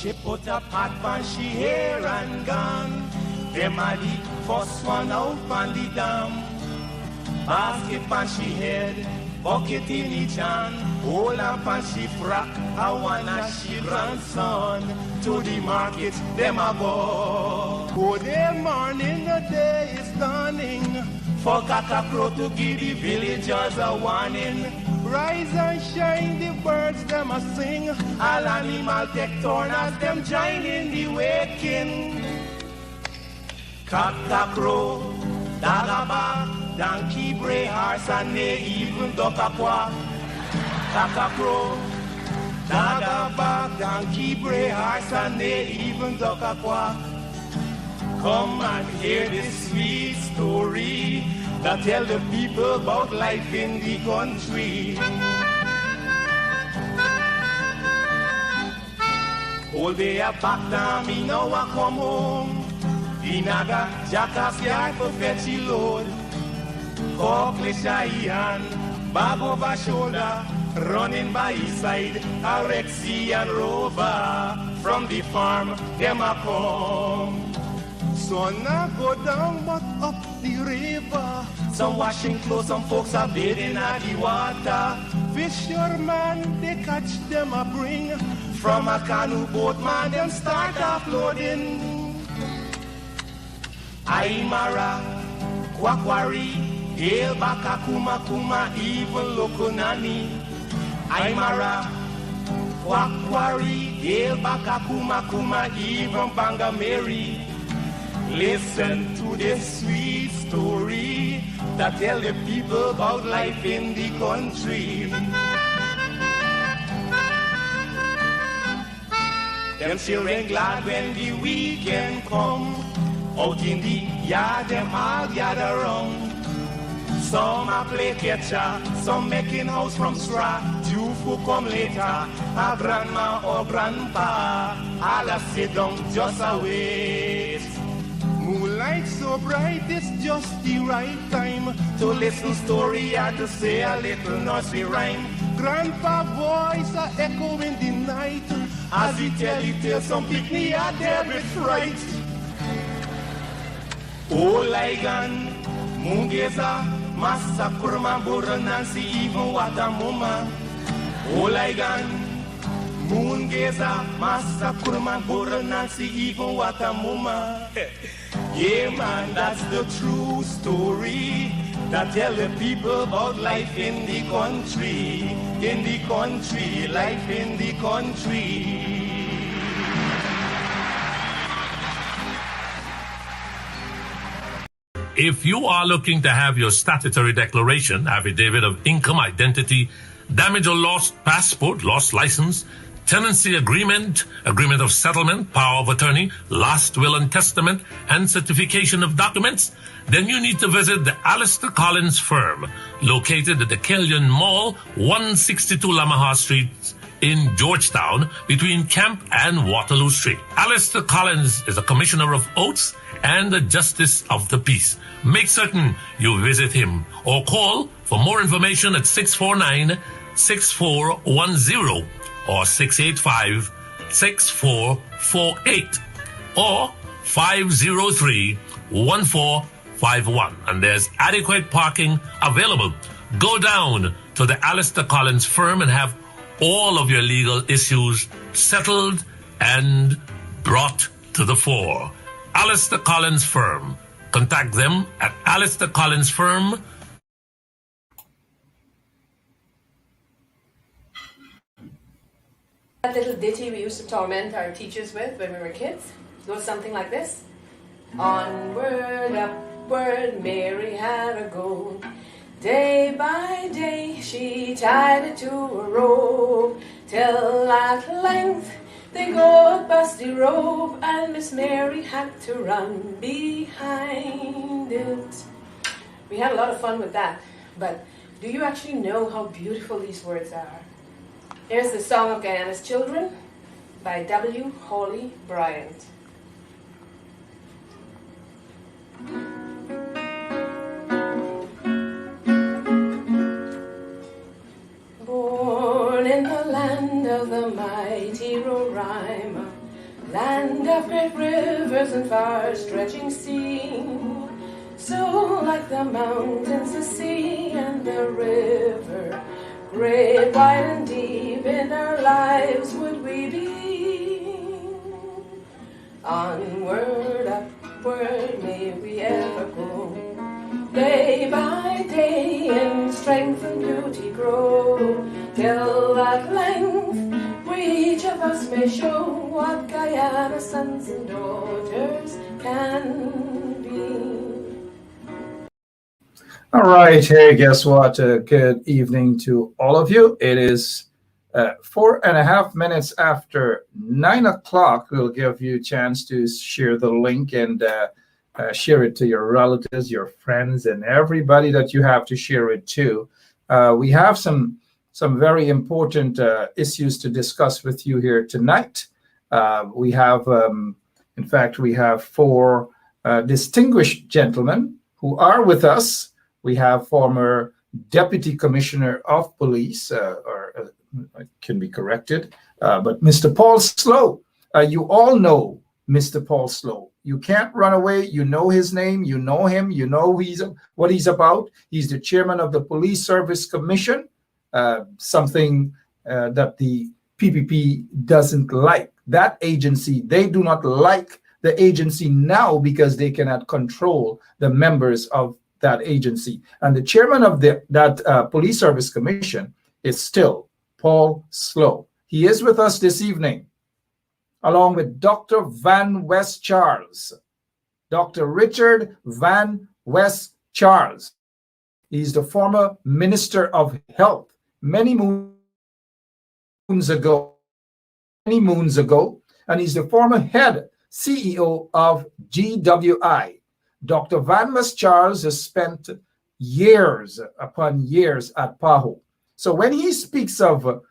She put a pot on she hair and gone. Them a the first one out on the dam. Basket on she head, bucket in each hand. Hold up on she frock, I wanna she grandson. To the market, them a go. Good day morning, the day is dawning. For cock-a-crow to give the villagers a warning. Rise and shine, the birds them a sing. All animal take turn as them join in the waking. Cock-a-crow, dog-a-bark, donkey bray, horse and they even duck-a-quack. Cock-a-crow, dog-a-bark, donkey bray, horse and they even duck-a-quack. Come and hear this sweet story that tell the people about life in the country. All day a back down, me now a come home. The naga jackass yard for fetchy load. Cockle shy hand, bag over shoulder, running by his side, a Rexy and Rover. From the farm, them a come. Sun a go down but up the river. Some washing clothes, some folks are bathing at the water. Fisherman, they catch them a bring. From a canoe boat, man, them start offloading. Aymara, Kwakwari, Hail Baka Kuma Kuma, even Lokonani. Aymara, Kwakwari, Hail Baka Kuma Kuma, even Banga Mary. Listen to this sweet story that tell the people about life in the country. Them children glad when the weekend come. Out in the yard, them all gather round. Some a play catcher, some making house from straw. Two who come later, a grandma or grandpa. All a sit down just a wait. Moonlight so bright, it's just the right time to listen story or to say a little nursery rhyme. Grandpa voice a echo in the night as he tell some picnic a there with fright. Oh Ligan, Mungeza, Massa Kurma Burra Nancy, even Watamuma. Oh Ligan, Mungeza, Massa Kurma Burra Nancy, even Watamuma. Yeah, man, that's the true story that tell the people about life in the country, life in the country. If you are looking to have your statutory declaration, affidavit of income, identity, damage or lost passport, lost license, tenancy agreement, agreement of settlement, power of attorney, last will and testament, and certification of documents, then you need to visit the Alistair Collins firm, located at the Killian Mall, 162 Lamaha Street in Georgetown, between Camp and Waterloo Street. Alistair Collins is a commissioner of oaths and a justice of the peace. Make certain you visit him or call for more information at 649-6410 or 685-6448 or 503-1451. And there's adequate parking available. Go down to the Alistair Collins firm and have all of your legal issues settled and brought to the fore. Alistair Collins firm. Contact them at Alistair Collins firm. That little ditty we used to torment our teachers with when we were kids goes something like this. Onward, upward, Mary had a go. Day by day she tied it to a rope, till at length they got past the rope, and Miss Mary had to run behind it. We had a lot of fun with that, but do you actually know how beautiful these words are? Here's the Song of Guyana's Children by W. Hawley Bryant. Born in the land of the mighty Roraima, of great rivers and far-stretching sea. So like the mountains, the sea, and the river, great, wide, and deep in our lives would we be. Onward, upward, may we ever go, day by day in strength and beauty grow, till at length we each of us may show what Guyana sons and daughters can be. All right. Hey, guess what? Good evening to all of you. It is 4.5 minutes after 9 o'clock. We'll give you a chance to share the link and share it to your relatives, your friends, and everybody that you have to share it to. We have some very important issues to discuss with you here tonight. We have, in fact, we have four distinguished gentlemen who are with us. We have former Deputy Commissioner of Police, I can be corrected, but Mr. Paul Slow. You all know Mr. Paul Slow. You can't run away. You know his name. You know him. You know what he's about. He's the chairman of the Police Service Commission, something that the PPP doesn't like. That agency, they do not like the agency now because they cannot control the members of that agency. And the chairman of that Police Service Commission is still Paul Slow. He is with us this evening, along with Dr. Van West Charles, Dr. Richard Van West Charles. He's the former Minister of Health many moons ago, and he's the former head CEO of GWI. Dr. Van West Charles has spent years upon years at PAHO. So when he speaks of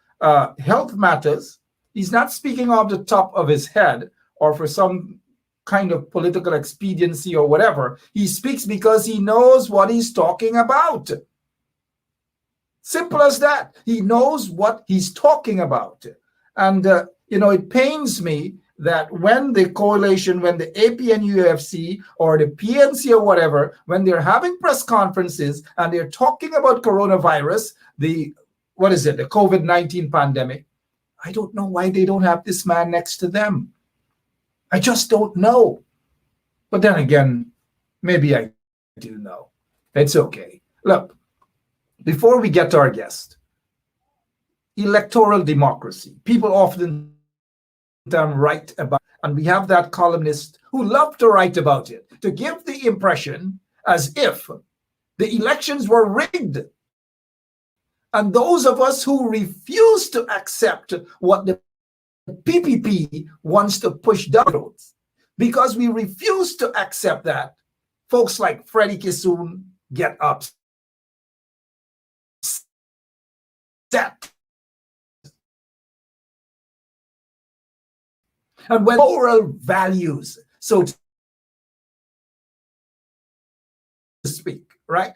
health matters, he's not speaking off the top of his head or for some kind of political expediency or whatever. He speaks because he knows what he's talking about. Simple as that. He knows what he's talking about. And, it pains me that when the coalition, when the APNUFC or the PNC or whatever, when they're having press conferences and they're talking about coronavirus, the COVID-19 pandemic, I don't know why they don't have this man next to them. I just don't know. But then again, maybe I do know. It's okay. Look, before we get to our guest, electoral democracy. People often write about, and we have that columnist who loved to write about it, to give the impression as if the elections were rigged. And those of us who refuse to accept what the PPP wants to push down, because we refuse to accept that, folks like Freddie Kissoon get upset. And when moral values, so to speak, right?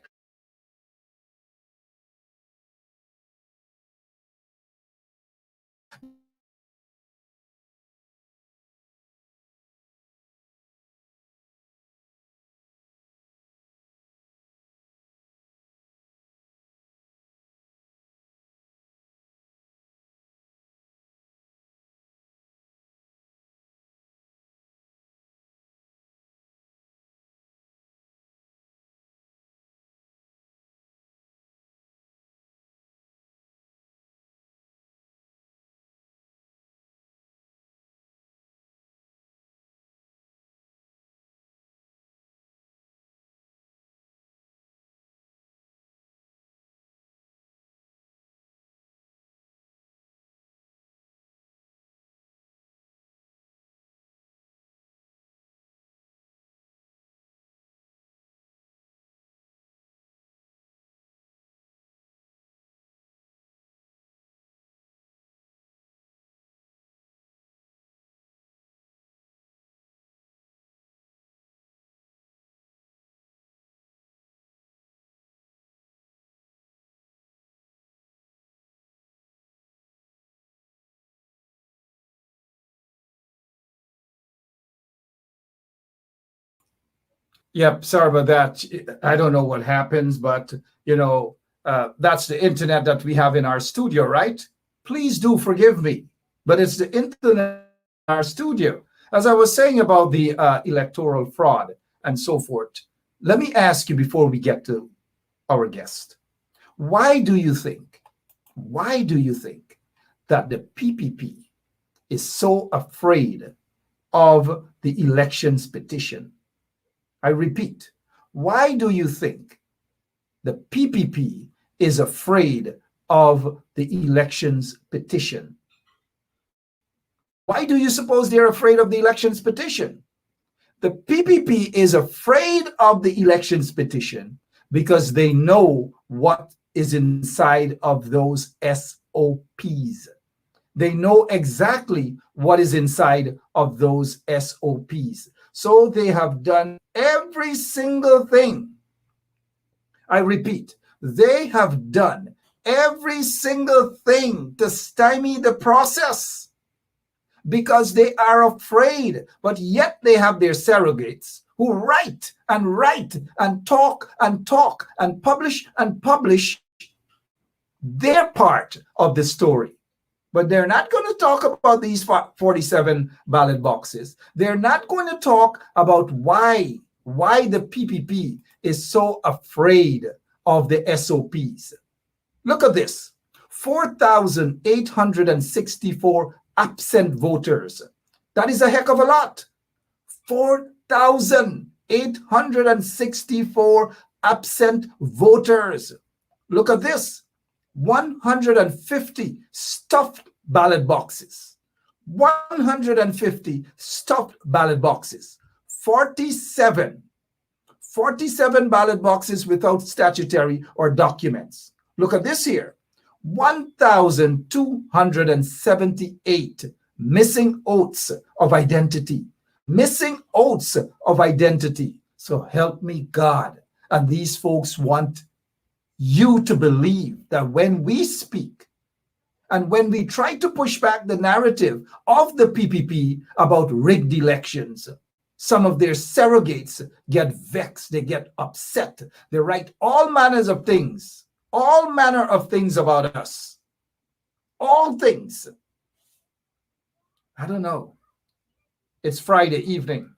Yep, sorry about that. I don't know what happens, but that's the internet that we have in our studio, right? Please do forgive me, but it's the internet in our studio. As I was saying about the electoral fraud and so forth, let me ask you before we get to our guest, why do you think, why do you think that the PPP is so afraid of the elections petition? I repeat, why do you think the PPP is afraid of the elections petition? Why do you suppose they're afraid of the elections petition? The PPP is afraid of the elections petition because they know what is inside of those SOPs. They know exactly what is inside of those SOPs. So they have done every single thing. I repeat, they have done every single thing to stymie the process because they are afraid, but yet they have their surrogates who write and write and talk and talk and publish their part of the story. But they're not going to talk about these 47 ballot boxes. They're not going to talk about why the PPP is so afraid of the SOPs. Look at this. 4,864 absent voters. That is a heck of a lot. 4,864 absent voters. Look at this. 150 stuffed ballot boxes. 150 stuffed ballot boxes. 47 ballot boxes without statutory or documents. Look at this here. 1,278 missing oaths of identity. Missing oaths of identity. So help me God. And these folks want you to believe that when we speak and when we try to push back the narrative of the PPP about rigged elections, some of their surrogates get vexed, they get upset, they write all manners of things, all manner of things about us, all things. I don't know. It's Friday evening.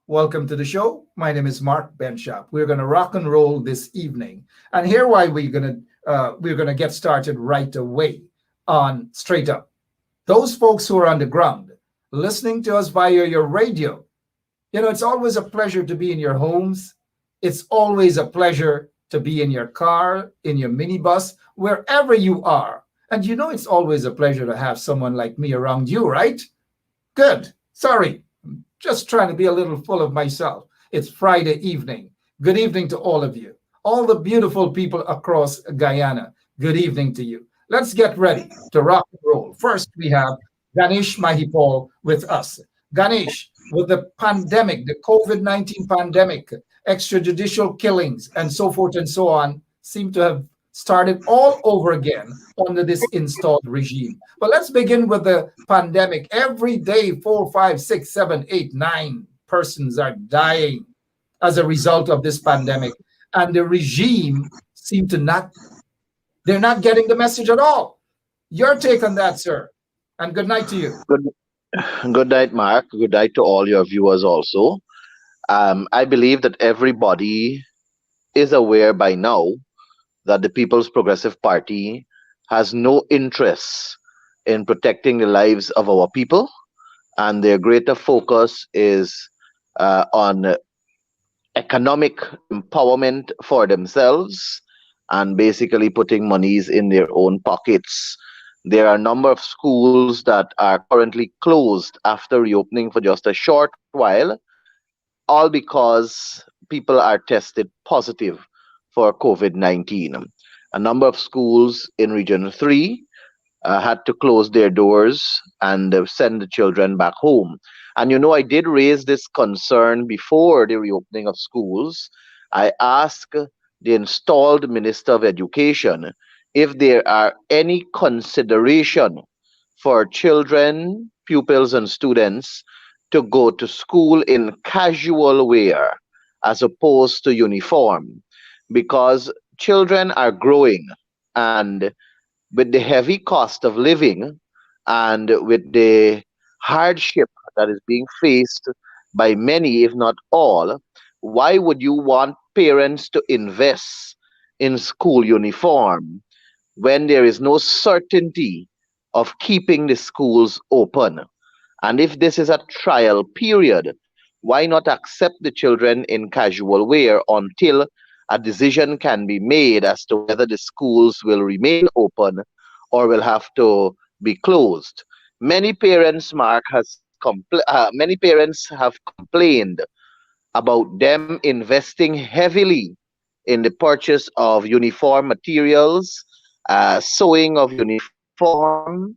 Welcome to the show. My name is Mark Benshop. We're going to rock and roll this evening, and here why we're going to get started right away on Straight Up. Those folks who are on the ground, listening to us via your radio, it's always a pleasure to be in your homes. It's always a pleasure to be in your car, in your minibus, wherever you are. And it's always a pleasure to have someone like me around you, right? Good. Sorry. Just trying to be a little full of myself. It's Friday evening. Good evening to all of you. All the beautiful people across Guyana. Good evening to you. Let's get ready to rock and roll. First, we have Ganesh Mahipal with us. Ganesh, with the pandemic, the COVID-19 pandemic, extrajudicial killings, and so forth and so on, seem to have started all over again under this installed regime. But let's begin with the pandemic. Every day, 4, 5, 6, 7, 8, 9 persons are dying as a result of this pandemic. And the regime seem to they're not getting the message at all. Your take on that, sir. And good night to you. Good night, Mark. Good night to all your viewers also. I believe that everybody is aware by now that the People's Progressive Party has no interest in protecting the lives of our people, and their greater focus is on economic empowerment for themselves and basically putting monies in their own pockets. There are a number of schools that are currently closed after reopening for just a short while, all because people are tested positive for COVID-19. A number of schools in Region 3 had to close their doors and send the children back home. And I did raise this concern before the reopening of schools. I asked the installed Minister of Education if there are any consideration for children, pupils, and students to go to school in casual wear as opposed to uniform, because children are growing, and with the heavy cost of living and with the hardship that is being faced by many, if not all, why would you want parents to invest in school uniform when there is no certainty of keeping the schools open? And if this is a trial period, why not accept the children in casual wear until a decision can be made as to whether the schools will remain open or will have to be closed? Many parents, Mark, many parents have complained about them investing heavily in the purchase of uniform materials, sewing of uniform,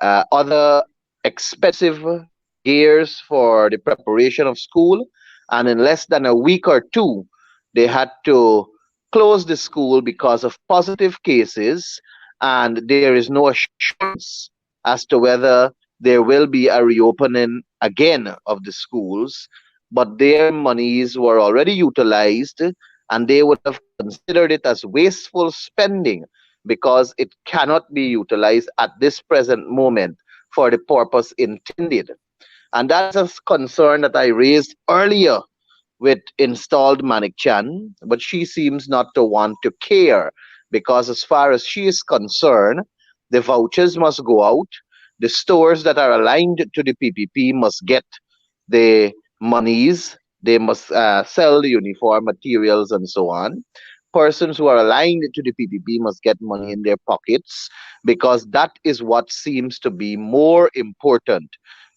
other expensive gears for the preparation of school. And in less than a week or two, they had to close the school because of positive cases, and there is no assurance as to whether there will be a reopening again of the schools. But their monies were already utilized, and they would have considered it as wasteful spending because it cannot be utilized at this present moment for the purpose intended. And that is a concern that I raised earlier with installed Manik Chan, but she seems not to want to care, because as far as she is concerned, the vouchers must go out, the stores that are aligned to the PPP must get the monies, they must sell the uniform materials and so on. Persons who are aligned to the PPP must get money in their pockets, because that is what seems to be more important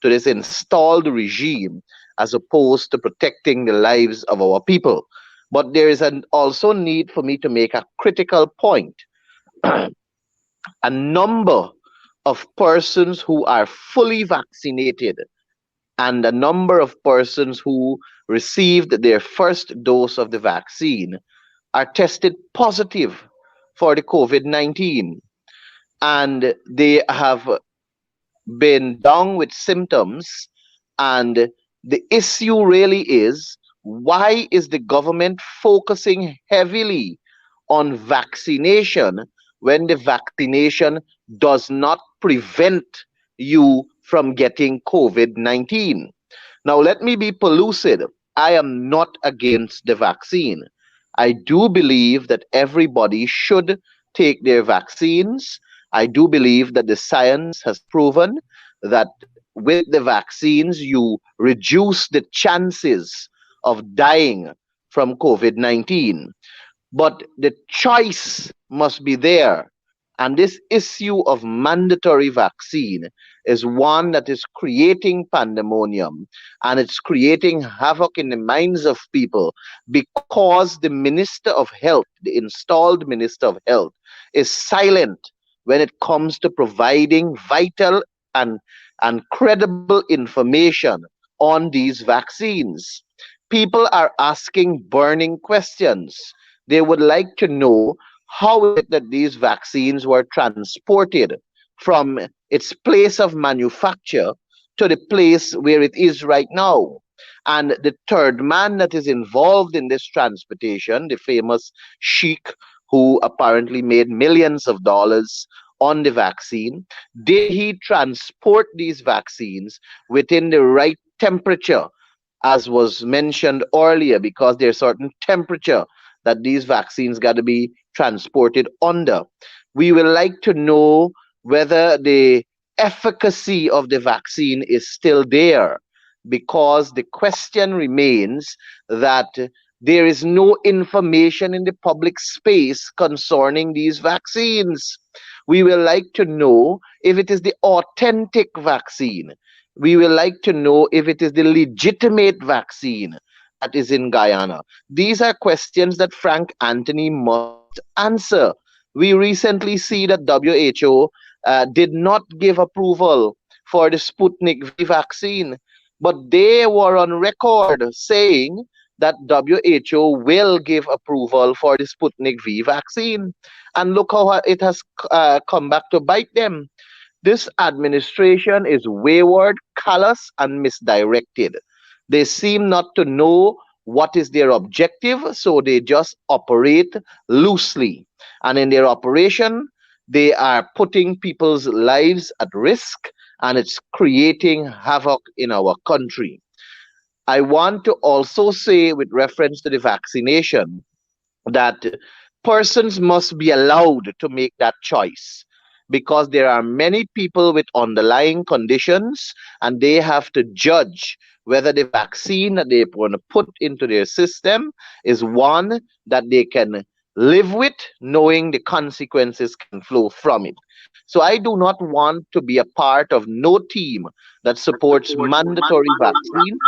to this installed regime as opposed to protecting the lives of our people. But there is an also need for me to make a critical point. A number of persons who are fully vaccinated and a number of persons who received their first dose of the vaccine are tested positive for the COVID 19, and they have been down with symptoms. And the issue really is, why is the government focusing heavily on vaccination when the vaccination does not prevent you from getting COVID 19? Now, let me be pellucid. I am not against the vaccine. I do believe that everybody should take their vaccines. I do believe that the science has proven that with the vaccines, you reduce the chances of dying from COVID 19. But the choice must be there. And this issue of mandatory vaccine is one that is creating pandemonium, and it's creating havoc in the minds of people, because the Minister of Health, the installed Minister of Health, is silent when it comes to providing vital and, and credible information on these vaccines. People are asking burning questions. They would like to know, how is it that these vaccines were transported from its place of manufacture to the place where it is right now? And the third man that is involved in this transportation, the famous sheik who apparently made millions of dollars on the vaccine, did he transport these vaccines within the right temperature, as was mentioned earlier, because there's certain temperature that these vaccines got to be transported under? We will like to know whether the efficacy of the vaccine is still there, because the question remains that there is no information in the public space concerning these vaccines. We will like to know if it is the authentic vaccine. We will like to know if it is the legitimate vaccine that is in Guyana. These are questions that Frank Anthony must answer. We recently see that WHO did not give approval for the Sputnik V vaccine, but they were on record saying that WHO will give approval for the Sputnik V vaccine. And look how it has come back to bite them. This administration is wayward, callous, and misdirected. They seem not to know what is their objective, so they just operate loosely. And in their operation, they are putting people's lives at risk, and it's creating havoc in our country. I want to also say, with reference to the vaccination, that persons must be allowed to make that choice, because there are many people with underlying conditions, and they have to judge whether the vaccine that they want to put into their system is one that they can live with, knowing the consequences can flow from it. So I do not want to be a part of no team that supports mandatory vaccine.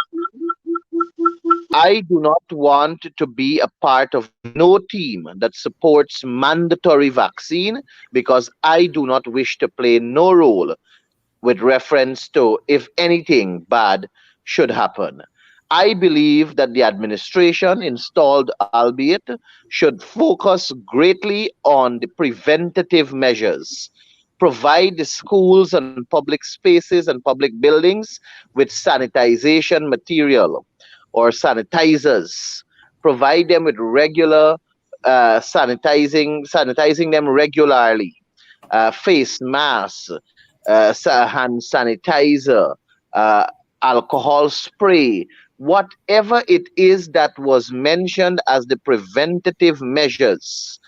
I do not want to be a part of no team that supports mandatory vaccine, because I do not wish to play no role with reference to if anything bad should happen. I believe that the administration, installed albeit, should focus greatly on the preventative measures. Provide the schools and public spaces and public buildings with sanitization material or sanitizers. Provide them with regular sanitizing them regularly. Face masks, hand sanitizer, uh, alcohol spray, whatever it is that was mentioned as the preventative measures.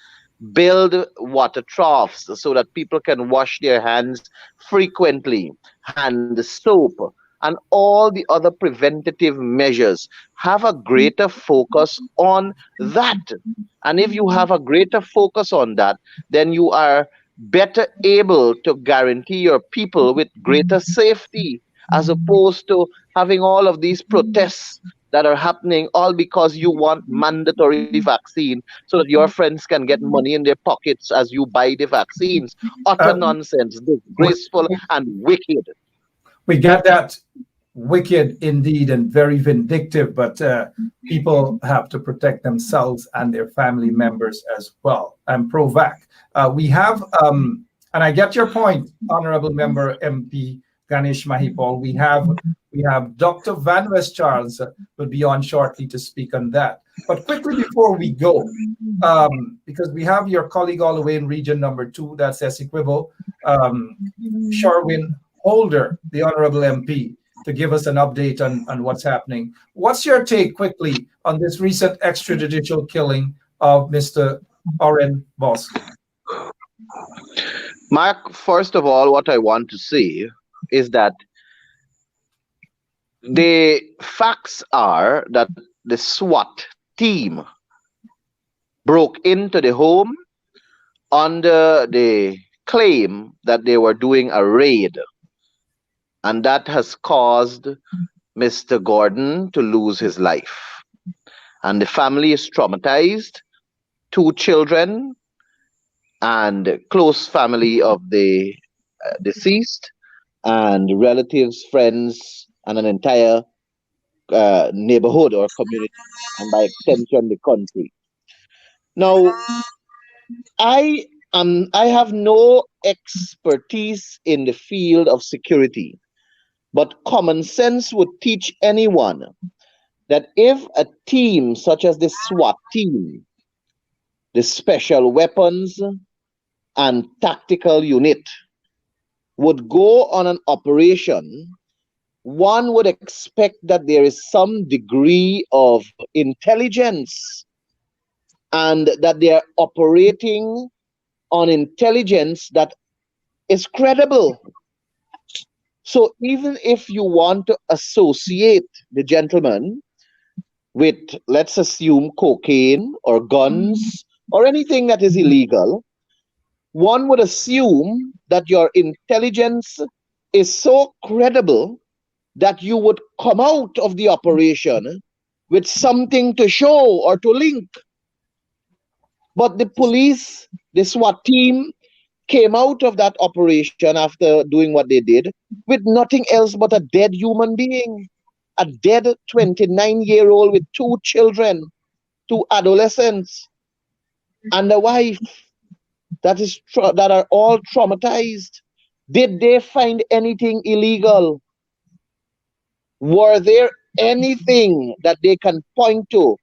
Build water troughs so that people can wash their hands frequently, hand soap, and all the other preventative measures. Have a greater focus on that. And if you have a greater focus on that, then you are better able to guarantee your people with greater safety, as opposed to having all of these protests that are happening all because you want mandatory vaccine so that your friends can get money in their pockets as you buy the vaccines. Utter Uh, nonsense, we, disgraceful and wicked. we get that. Wicked indeed and very vindictive, but people have to protect themselves and their family members as well. I'm pro-vac. We have, and I get your point, Honorable Member MP Ganesh Mahipal. We have Dr. Van West Charles will be on shortly to speak on that. But quickly before we go, because we have your colleague all the way in region number 2, that's Essequibo, Sherwin Holder, the Honorable MP, to give us an update on what's happening. What's your take quickly on this recent extrajudicial killing of Mr. Oren Bosco? Mark, first of all, what I want to say is that the facts are that the SWAT team broke into the home under the claim that they were doing a raid, and that has caused Mr. Gordon to lose his life. And the family is traumatized. 2 children and close family of the deceased, and relatives, friends, and an entire neighborhood or community, and by extension, the country. Now, I have no expertise in the field of security, but common sense would teach anyone that if a team such as the SWAT team, the Special Weapons and Tactical Unit, would go on an operation, one would expect that there is some degree of intelligence and that they are operating on intelligence that is credible. So even if you want to associate the gentleman with, let's assume, cocaine or guns or anything that is illegal, one would assume that your intelligence is so credible that you would come out of the operation with something to show or to link. But the police, the SWAT team, came out of that operation after doing what they did with nothing else but a dead human being, a dead 29-year-old with 2 children, 2 adolescents, and a wife that are all traumatized. Did they find anything illegal? Were there anything that they can point to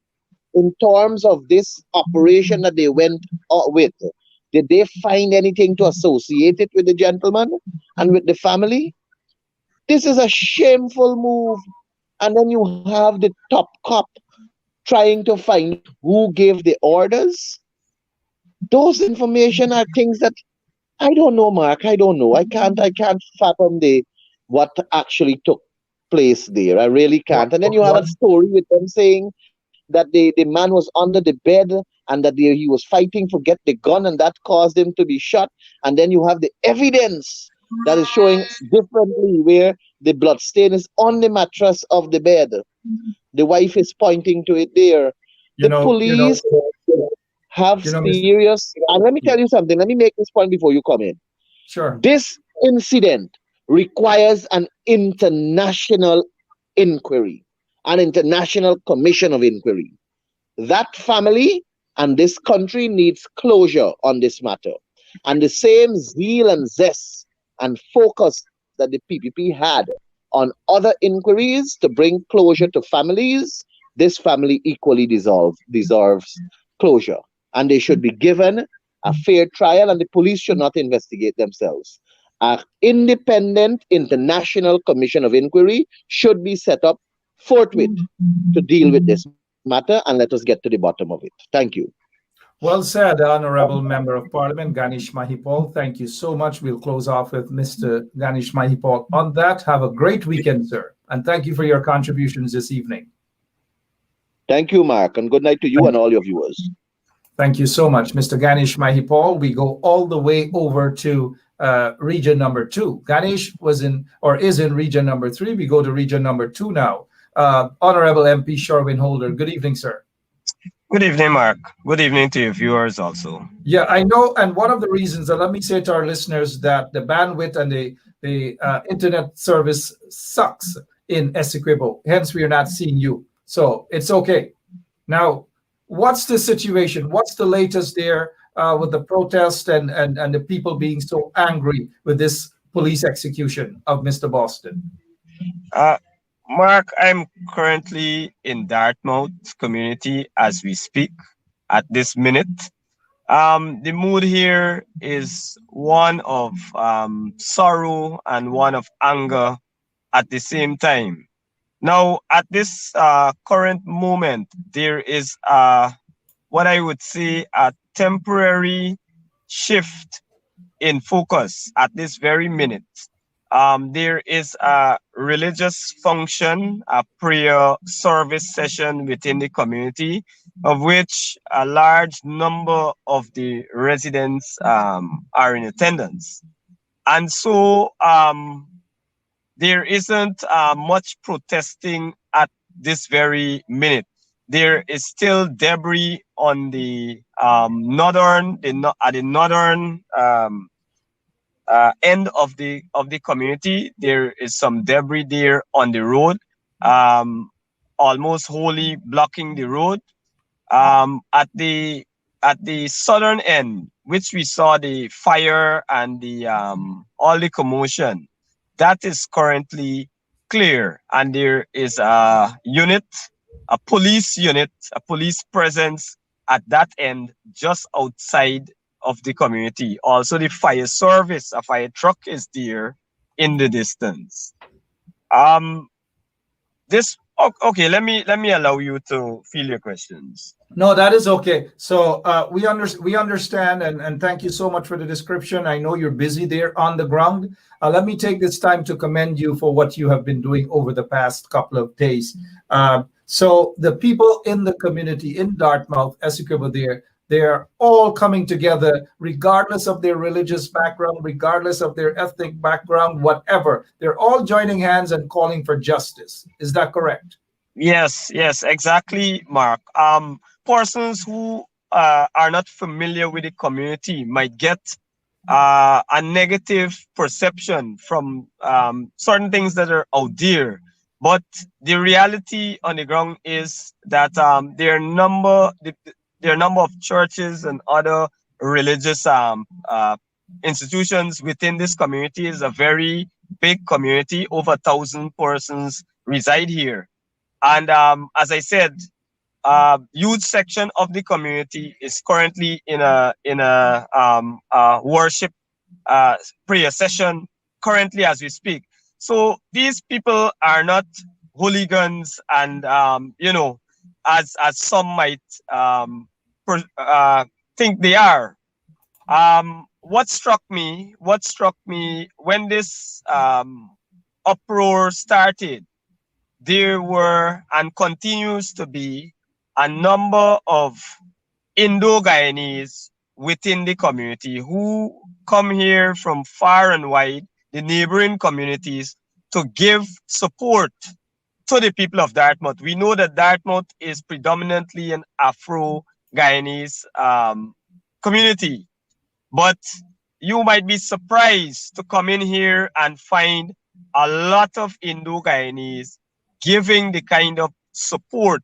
in terms of this operation that they went with? Did they find anything to associate it with the gentleman and with the family? This is a shameful move. And then you have the top cop trying to find out who gave the orders. Those information are things that I don't know, Mark. I don't know. I can't fathom the what actually took place there. I really What, can't. And then what, you have what a story with them saying that the man was under the bed and that he was fighting to get the gun and that caused him to be shot. And then you have the evidence that is showing differently where the blood stain is on the mattress of the bed. The wife is pointing to it there. you The know, you know, police have you know, Mr. serious, and let me Yeah, tell you something. Let me make this point before you come in. sure. This incident requires an international inquiry, an international commission of inquiry. That family and this country needs closure on this matter. And the same zeal and zest and focus that the PPP had on other inquiries to bring closure to families, this family equally deserves closure. And they should be given a fair trial, and the police should not investigate themselves. An independent international commission of inquiry should be set up forthwith to deal with this matter, and let us get to the bottom of it. Thank you. Well said, Honorable Member of Parliament Ganesh Mahipal. Thank you so much. We'll close off with Mr. Ganesh Mahipal. On that, have a great weekend, sir. And thank you for your contributions this evening. Thank you, Mark, and good night to you and all your viewers. Thank you so much, Mr. Ganesh Mahipal. We go all the way over to region number 2. Ganesh was in or is in region number 3. We go to region number 2 now. Honorable MP Sherwin Holder. Good evening, sir. Good evening, Mark. Good evening to your viewers also. Yeah, I know. And one of the reasons, let me say to our listeners that the bandwidth and the internet service sucks in Essequibo. Hence, we are not seeing you. So it's okay. Now, what's the situation? What's the latest there with the protest and the people being so angry with this police execution of Mr. Boston? Mark, I'm currently in Dartmouth community as we speak at this minute. The mood here is one of sorrow and one of anger at the same time. Now, at this current moment, there is what I would say a temporary shift in focus at this very minute. There is a religious function, a prayer service session within the community, of which a large number of the residents are in attendance. And so there isn't much protesting at this very minute. There is still debris on the northern end of the community. There is some debris there on the road, almost wholly blocking the road. At the southern end, which we saw the fire and the all the commotion, that is currently clear, and there is a unit, a police unit, a police presence at that end just outside of the community. Also, the fire service, a fire truck is there in the distance. Okay, let me allow you to field your questions. No, that is okay. So we understand, and thank you so much for the description. I know you're busy there on the ground. Let me take this time to commend you for what you have been doing over the past couple of days. So the people in the community in Dartmouth, Essequibo there, they're all coming together, regardless of their religious background, regardless of their ethnic background, whatever. They're all joining hands and calling for justice. Is that correct? Yes, exactly, Mark. Persons who are not familiar with the community might get a negative perception from certain things that are out there. But the reality on the ground is that there are a number of churches and other religious institutions within this community. Is a very big community. Over 1,000 persons reside here. And as I said, youth section of the community is currently in a worship prayer session currently as we speak. So these people are not hooligans, and as some might think they are. What struck me when this uproar started, there were and continues to be a number of Indo-Guyanese within the community who come here from far and wide, the neighboring communities, to give support to the people of Dartmouth. We know that Dartmouth is predominantly an Afro-Guyanese community, but you might be surprised to come in here and find a lot of Indo-Guyanese giving the kind of support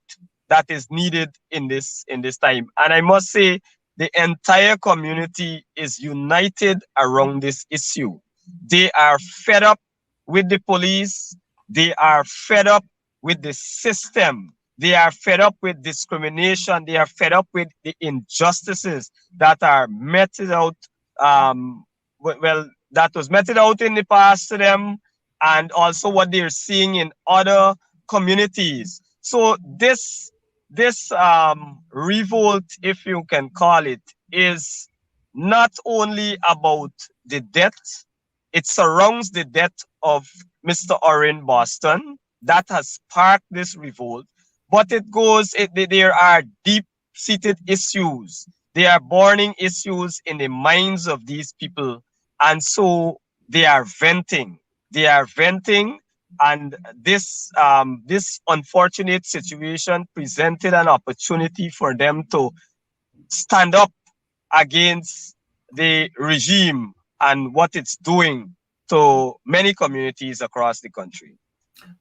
that is needed in this time. And I must say, the entire community is united around this issue. They are fed up with the police. They are fed up with the system. They are fed up with discrimination. They are fed up with the injustices that are meted out. That was meted out in the past to them, and also what they're seeing in other communities. So this revolt, if you can call it, is not only about the death. It surrounds the death of Mr. Orrin Boston that has sparked this revolt, but there are deep-seated issues. There are burning issues in the minds of these people, and so they are venting. And this unfortunate situation presented an opportunity for them to stand up against the regime and what it's doing to many communities across the country.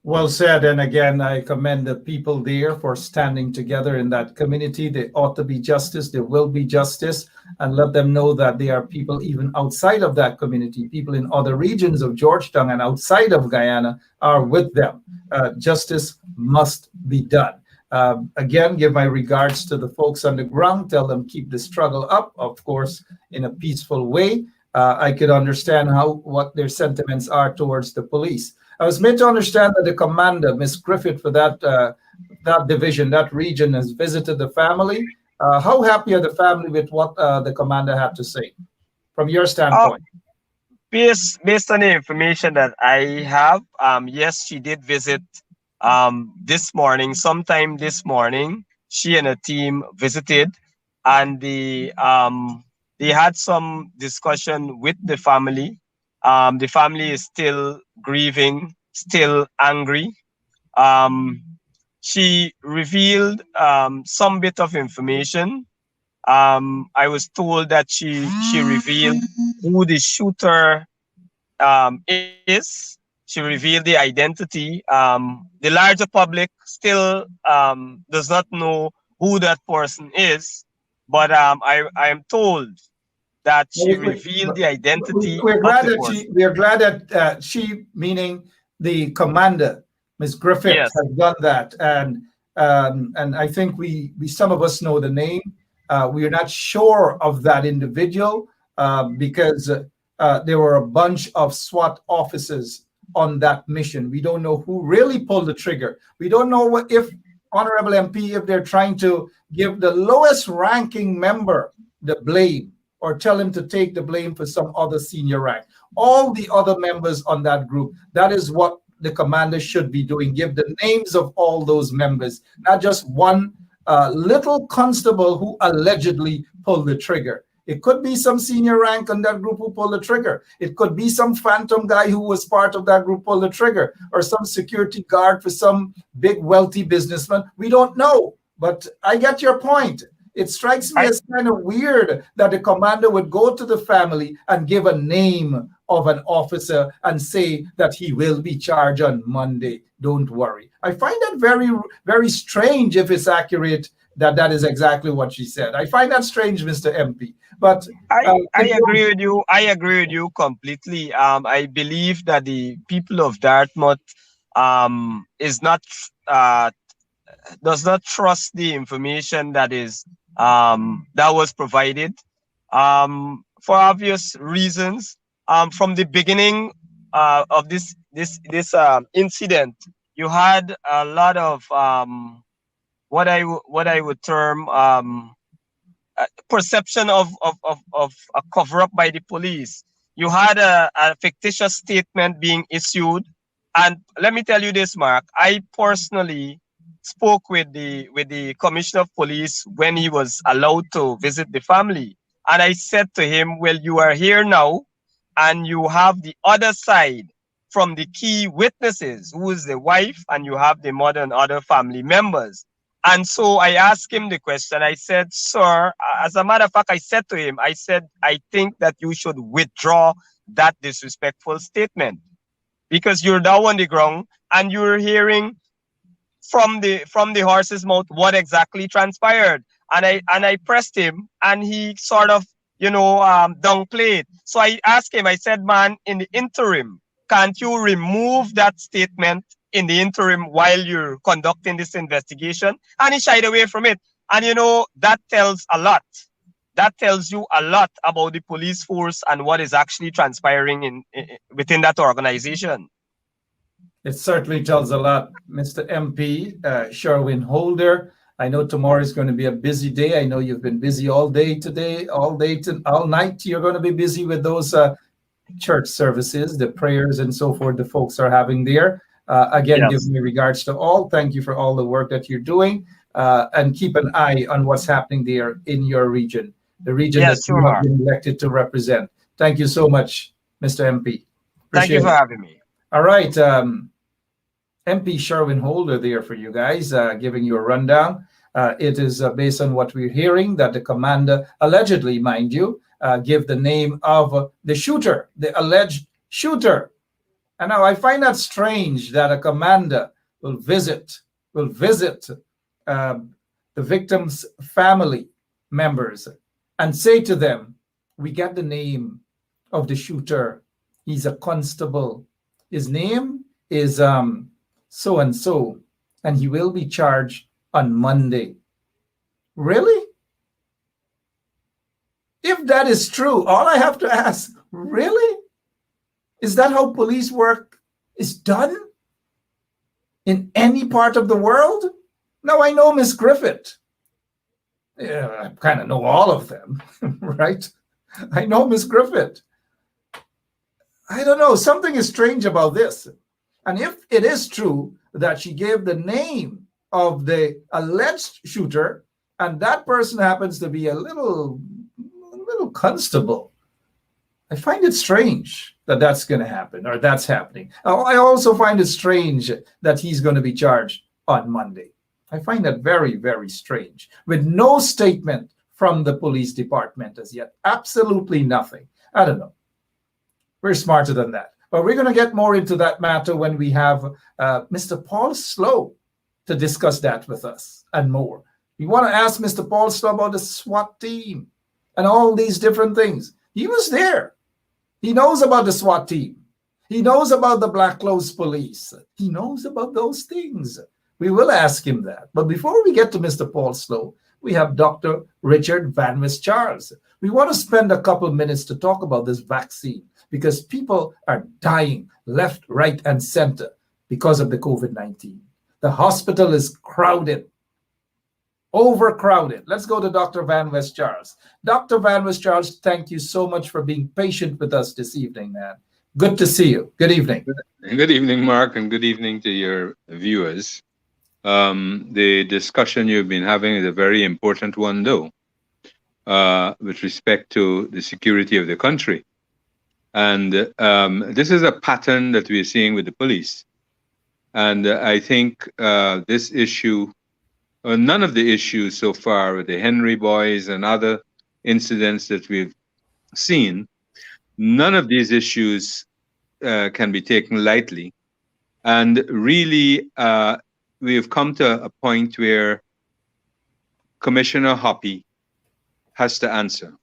Well said. And again, I commend the people there for standing together in that community. There ought to be justice. There will be justice. And let them know that there are people even outside of that community, people in other regions of Georgetown and outside of Guyana are with them. Justice must be done. Again, give my regards to the folks on the ground. Tell them keep the struggle up, of course, in a peaceful way. I could understand what their sentiments are towards the police. I was made to understand that the commander, Miss Griffith, for that division, that region, has visited the family. How happy are the family with what the commander had to say, from your standpoint? Based on the information that I have, yes, she did visit this morning. Sometime this morning, she and her team visited, and they had some discussion with the family. The family is still grieving, still angry. She revealed some bit of information. I was told that she revealed who the shooter is. She revealed the identity. The larger public still does not know who that person is, but I am told that she revealed the identity. We're glad that she, meaning the commander, Ms. Griffith, yes, has done that, and I think we some of us know the name. We are not sure of that individual because there were a bunch of SWAT officers on that mission. We don't know who really pulled the trigger. We don't know if Honorable MP, if they're trying to give the lowest ranking member the blame, or tell him to take the blame for some other senior rank. All the other members on that group, that is what the commander should be doing. Give the names of all those members, not just one little constable who allegedly pulled the trigger. It could be some senior rank on that group who pulled the trigger. It could be some phantom guy who was part of that group pulled the trigger, or some security guard for some big wealthy businessman. We don't know, but I get your point. It strikes me as kind of weird that the commander would go to the family and give a name of an officer and say that he will be charged on Monday. Don't worry. I find that very, very strange if it's accurate, that is exactly what she said. I find that strange, Mr. MP. But I agree with you. I agree with you completely. I believe that the people of Dartmouth is not does not trust the information that is that was provided for obvious reasons. From the beginning of this incident, you had a lot of what I would term perception of a cover up by the police. You had a fictitious statement being issued, and let me tell you this, Mark. I personally spoke with the commissioner of police when he was allowed to visit the family, and I said to him, "Well, you are here now, and you have the other side from the key witnesses, who is the wife, and you have the mother and other family members." And so I asked him the question. I said, "Sir, as a matter of fact, I said to him, I said, I think that you should withdraw that disrespectful statement, because you're now on the ground and you're hearing from the horse's mouth what exactly transpired." And I pressed him, and he sort of, downplayed. So I asked him, I said, "Man, in the interim, can't you remove that statement in the interim while you're conducting this investigation?" And he shied away from it. And that tells a lot. That tells you a lot about the police force and what is actually transpiring within that organization. it certainly tells a lot, Mr. MP, Sherwin Holder. I know tomorrow is going to be a busy day. I know you've been busy all day today, all night. You're going to be busy with those church services, the prayers and so forth the folks are having there. Again, Yes. Give me regards to all. Thank you for all the work that you're doing, and keep an eye on what's happening there in your region, the region Yes, that sure, you have Mark. been elected to represent. Thank you so much, Mr. MP. Thank you Appreciate for it. having me. All right, MP Sherwin Holder there for you guys, giving you a rundown. It is based on what we're hearing that the commander allegedly, mind you, give the name of the shooter, the alleged shooter. And now I find that strange that a commander will visit the victim's family members and say to them, "We got the name of the shooter. He's a constable. His name is so and so, and he will be charged on Monday." Really? If that is true, all I have to ask, really? Is that how police work is done in any part of the world? Now, I know Miss Griffith. Yeah, I kind of know all of them, right? I know Miss Griffith. I don't know. Something is strange about this. And if it is true that she gave the name of the alleged shooter, and that person happens to be a little constable, I find it strange that that's going to happen, or that's happening. I also find it strange that he's going to be charged on Monday. I find that very, very strange, with no statement from the police department as yet. Absolutely nothing. I don't know. We're smarter than that. But we're going to get more into that matter when we have Mr. Paul Slow to discuss that with us and more. We want to ask Mr. Paul Slow about the SWAT team and all these different things. He was there. He knows about the SWAT team. He knows about the Black Clothes Police. He knows about those things. We will ask him that. But before we get to Mr. Paul Slow, we have Dr. Richard Van West Charles. We want to spend a couple minutes to talk about this vaccine, because people are dying left, right, and center because of the COVID-19. The hospital is crowded, overcrowded. Let's go to Dr. Van West Charles. Dr. Van West Charles, thank you so much for being patient with us this evening, man. Good to see you. Good evening. Good evening, Mark, and good evening to your viewers. The discussion you've been having is a very important one, though, with respect to the security of the country. And this is a pattern that we're seeing with the police. And I think this issue, none of the issues so far with the Henry boys and other incidents that we've seen, none of these issues can be taken lightly. And really, we've come to a point where Commissioner Hoppy has to answer.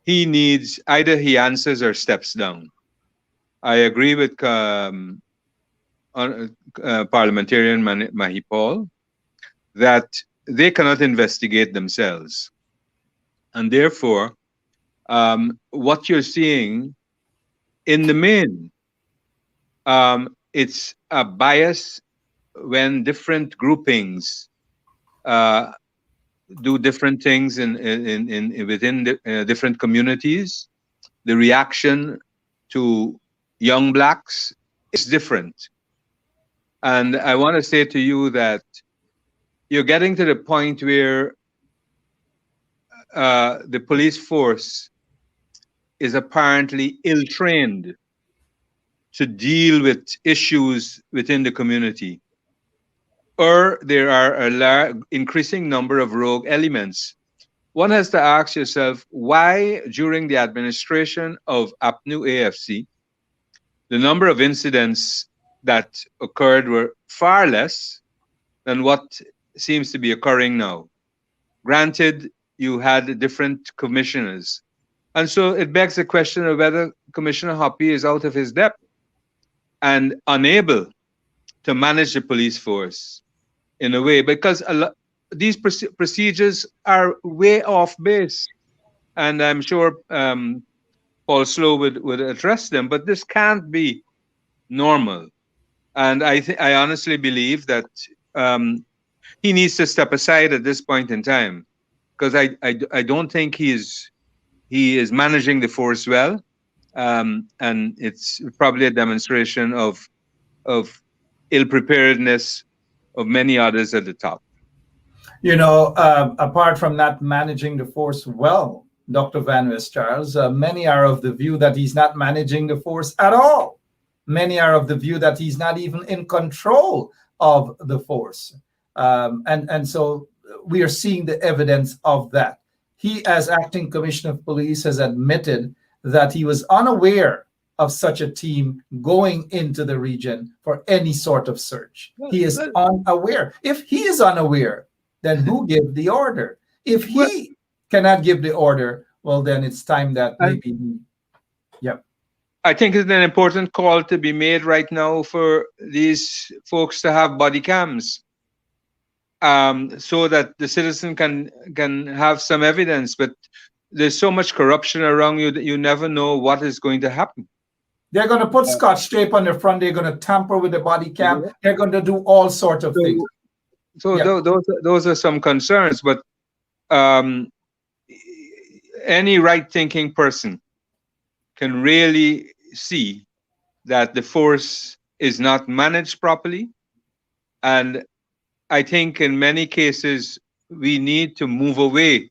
He needs, either he answers or steps down. I agree with Parliamentarian Mahipal that they cannot investigate themselves. And therefore, what you're seeing in the main, it's a bias when different groupings do different things within different communities. The reaction to young blacks is different. And I want to say to you that you're getting to the point where the police force is apparently ill-trained to deal with issues within the community. Or there are a increasing number of rogue elements. One has to ask yourself, why during the administration of APNU AFC, the number of incidents that occurred were far less than what seems to be occurring now. Granted, you had different commissioners. And so it begs the question of whether Commissioner Hoppy is out of his depth and unable to manage the police force in a way, because these procedures are way off base. And I'm sure Paul Slow would address them, but this can't be normal. And I honestly believe that he needs to step aside at this point in time, because I don't think he is managing the force well, and it's probably a demonstration of ill preparedness of many others at the top. You know, apart from not managing the force well, Dr. Van West Charles, many are of the view that he's not managing the force at all. Many are of the view that he's not even in control of the force. And so we are seeing the evidence of that. He, as acting commissioner of police, has admitted that he was unaware of such a team going into the region for any sort of search. He is unaware. If he is unaware, then who gave the order? If he cannot give the order, well, then it's time that maybe, yep. I think it's an important call to be made right now for these folks to have body cams, so that the citizen can have some evidence. But there's so much corruption around you that you never know what is going to happen. They're going to put Scotch tape on the front. They're going to tamper with the body cam. They're going to do all sorts of things. So those are some concerns. But any right-thinking person can really see that the force is not managed properly. And I think in many cases, we need to move away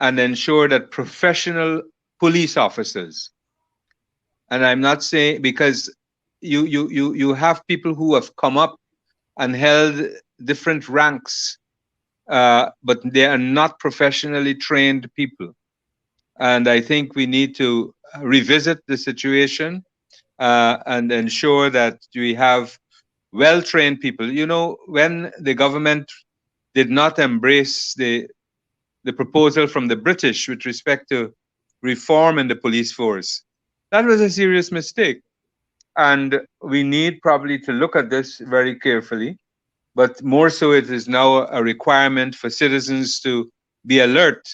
and ensure that professional police officers, and I'm not saying, because you have people who have come up and held different ranks, but they are not professionally trained people. And I think we need to revisit the situation and ensure that we have well-trained people. You know, when the government did not embrace the proposal from the British with respect to reform in the police force, that was a serious mistake. And we need probably to look at this very carefully, but more so it is now a requirement for citizens to be alert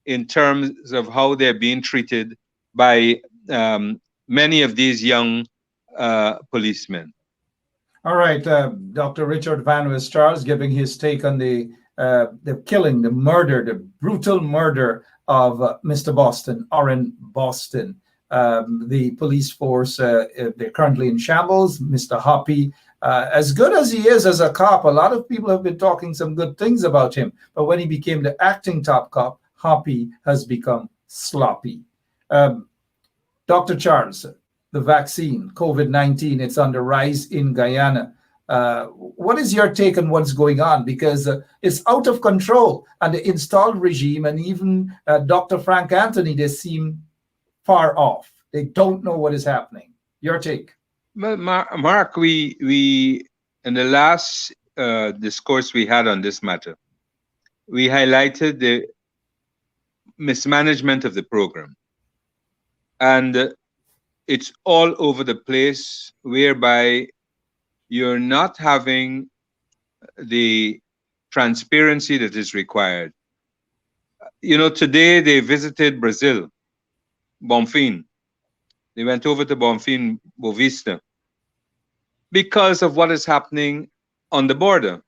in terms of how they're being treated by many of these young policemen. All right, Dr. Richard Van West Charles giving his take on the killing, the murder, the brutal murder of Mr. Boston, Orrin Boston. The police force, they're currently in shambles. Mr. Hoppy, as good as he is as a cop, a lot of people have been talking some good things about him. But when he became the acting top cop, Hoppy has become sloppy. Dr. Charles, the vaccine, COVID-19, it's on the rise in Guyana. What is your take on what's going on? Because it's out of control, and the installed regime and even Dr. Frank Anthony, they seem far off. They don't know what is happening. Your take? Well, Mark, we in the last discourse we had on this matter, we highlighted the mismanagement of the program. And it's all over the place, whereby you're not having the transparency that is required. You know, today they visited Brazil, Bonfim. They went over to Bonfim, Bovista, because of what is happening on the border.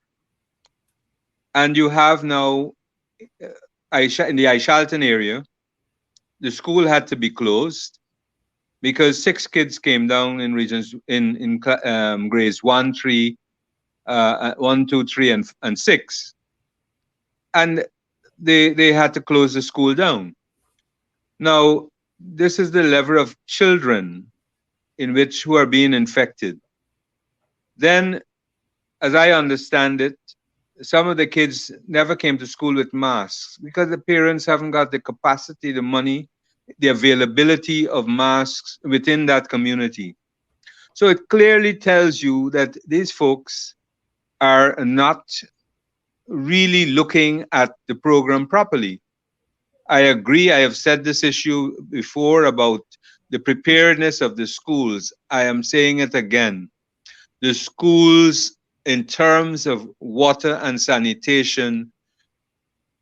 And you have now, in the Aishalton area, the school had to be closed because 6 kids came down in regions in grades 1, 3, 1, 2, 3, and 6, and they had to close the school down. Now, this is the level of children who are being infected. Then, as I understand it, some of the kids never came to school with masks because the parents haven't got the capacity, the money, the availability of masks within that community. So it clearly tells you that these folks are not really looking at the program properly. I agree. I have said this issue before about the preparedness of the schools. I am saying it again. The schools, in terms of water and sanitation,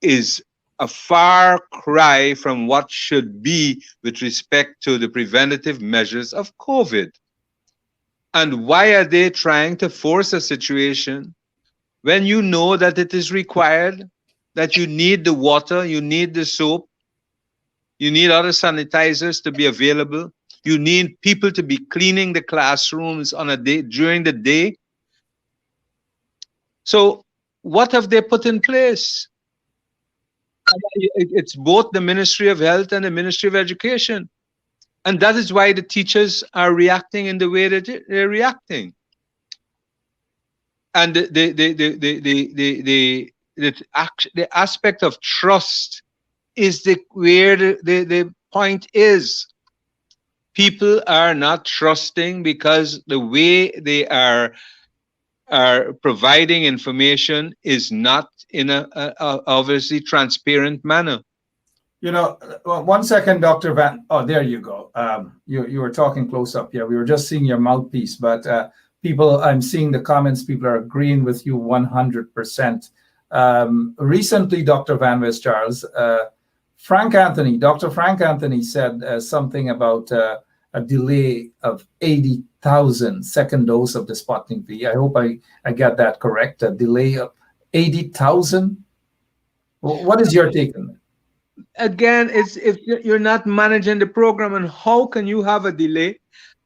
is a far cry from what should be with respect to the preventative measures of COVID. And why are they trying to force a situation when you know that it is required, that you need the water, you need the soap, you need other sanitizers to be available, you need people to be cleaning the classrooms on a day during the day? So what have they put in place? It's both the Ministry of Health and the Ministry of Education. And that is why the teachers are reacting in the way that they're reacting. And the aspect of trust is where the point is. People are not trusting because the way they are providing information is not in a obviously transparent manner. You know, 1 second, Dr. Van. Oh, there you go. You were talking close up. Yeah, we were just seeing your mouthpiece, but people, I'm seeing the comments. People are agreeing with you 100%. Recently, Dr. Van West Charles, Dr. Frank Anthony said something about a delay of 80,000 second dose of the Sputnik V. I hope I get that correct. A delay of 80,000. What is your take on that? Again, it's if you're not managing the program, and how can you have a delay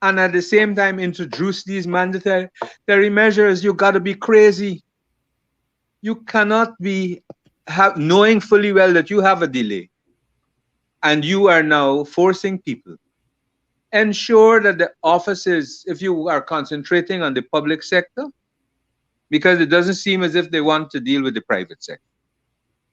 and at the same time introduce these mandatory measures? You got to be crazy. You cannot be knowing fully well that you have a delay, and you are now forcing people. Ensure that the offices, if you are concentrating on the public sector, because it doesn't seem as if they want to deal with the private sector.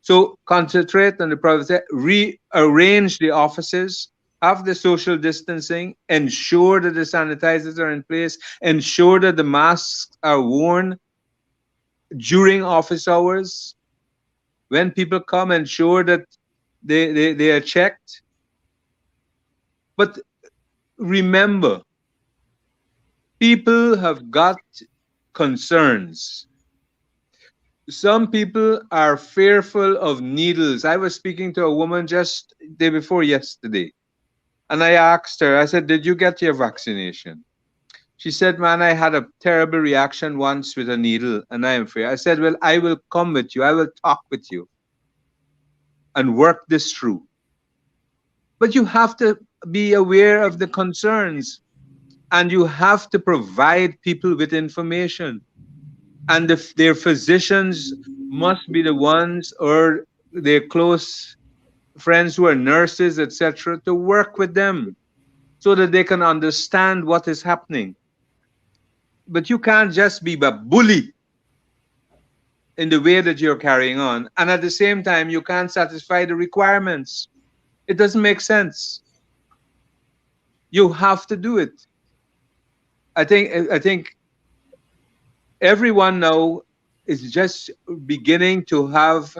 So concentrate on the private sector, rearrange the offices, have the social distancing, ensure that the sanitizers are in place, ensure that the masks are worn during office hours. When people come, ensure that they are checked. But remember, people have got concerns. Some people are fearful of needles. I was speaking to a woman just the day before yesterday, and I asked her, I said, did you get your vaccination? She said, man, I had a terrible reaction once with a needle, and I am fear. I said, well, I will come with you. I will talk with you and work this through. But you have to be aware of the concerns, and you have to provide people with information. And their physicians must be the ones, or their close friends who are nurses, etc., to work with them so that they can understand what is happening. But you can't just be a bully in the way that you're carrying on, and at the same time you can't satisfy the requirements. It doesn't make sense. You have to do it. I think everyone now is just beginning to have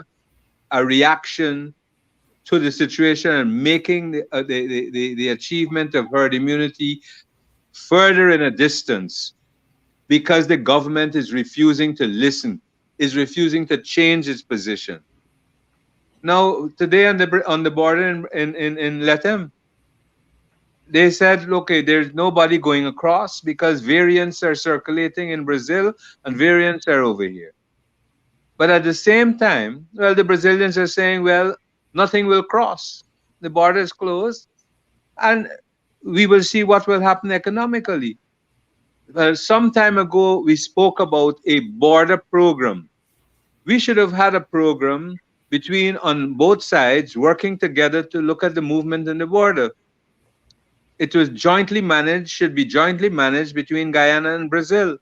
a reaction to the situation and making the achievement of herd immunity further in a distance because the government is refusing to listen, is refusing to change its position. Now, today on the border in Letem, they said, okay, there's nobody going across because variants are circulating in Brazil and variants are over here. But at the same time, well, the Brazilians are saying, well, nothing will cross. The border is closed and we will see what will happen economically. Some time ago, we spoke about a border program. We should have had a program between on both sides working together to look at the movement in the border. It was jointly managed, should be jointly managed between Guyana and Brazil.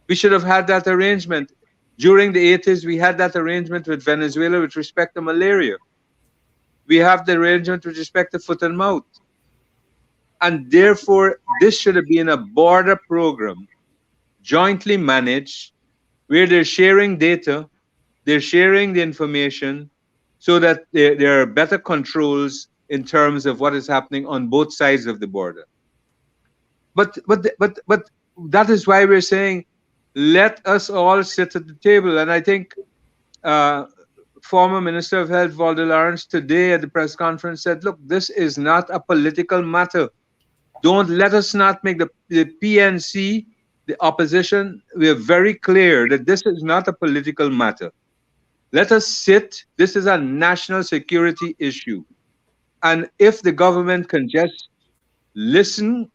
We should have had that arrangement. During the 80s, we had that arrangement with Venezuela with respect to malaria. We have the arrangement with respect to foot and mouth. And therefore, this should have been a border program, jointly managed, where they're sharing data, they're sharing the information, so that there are better controls in terms of what is happening on both sides of the border. But that is why we're saying, let us all sit at the table. And I think former Minister of Health, Walter Lawrence, today at the press conference said, look, this is not a political matter. Don't let us not make the PNC, the opposition, we are very clear that this is not a political matter. Let us sit. This is a national security issue. And if the government can just listen,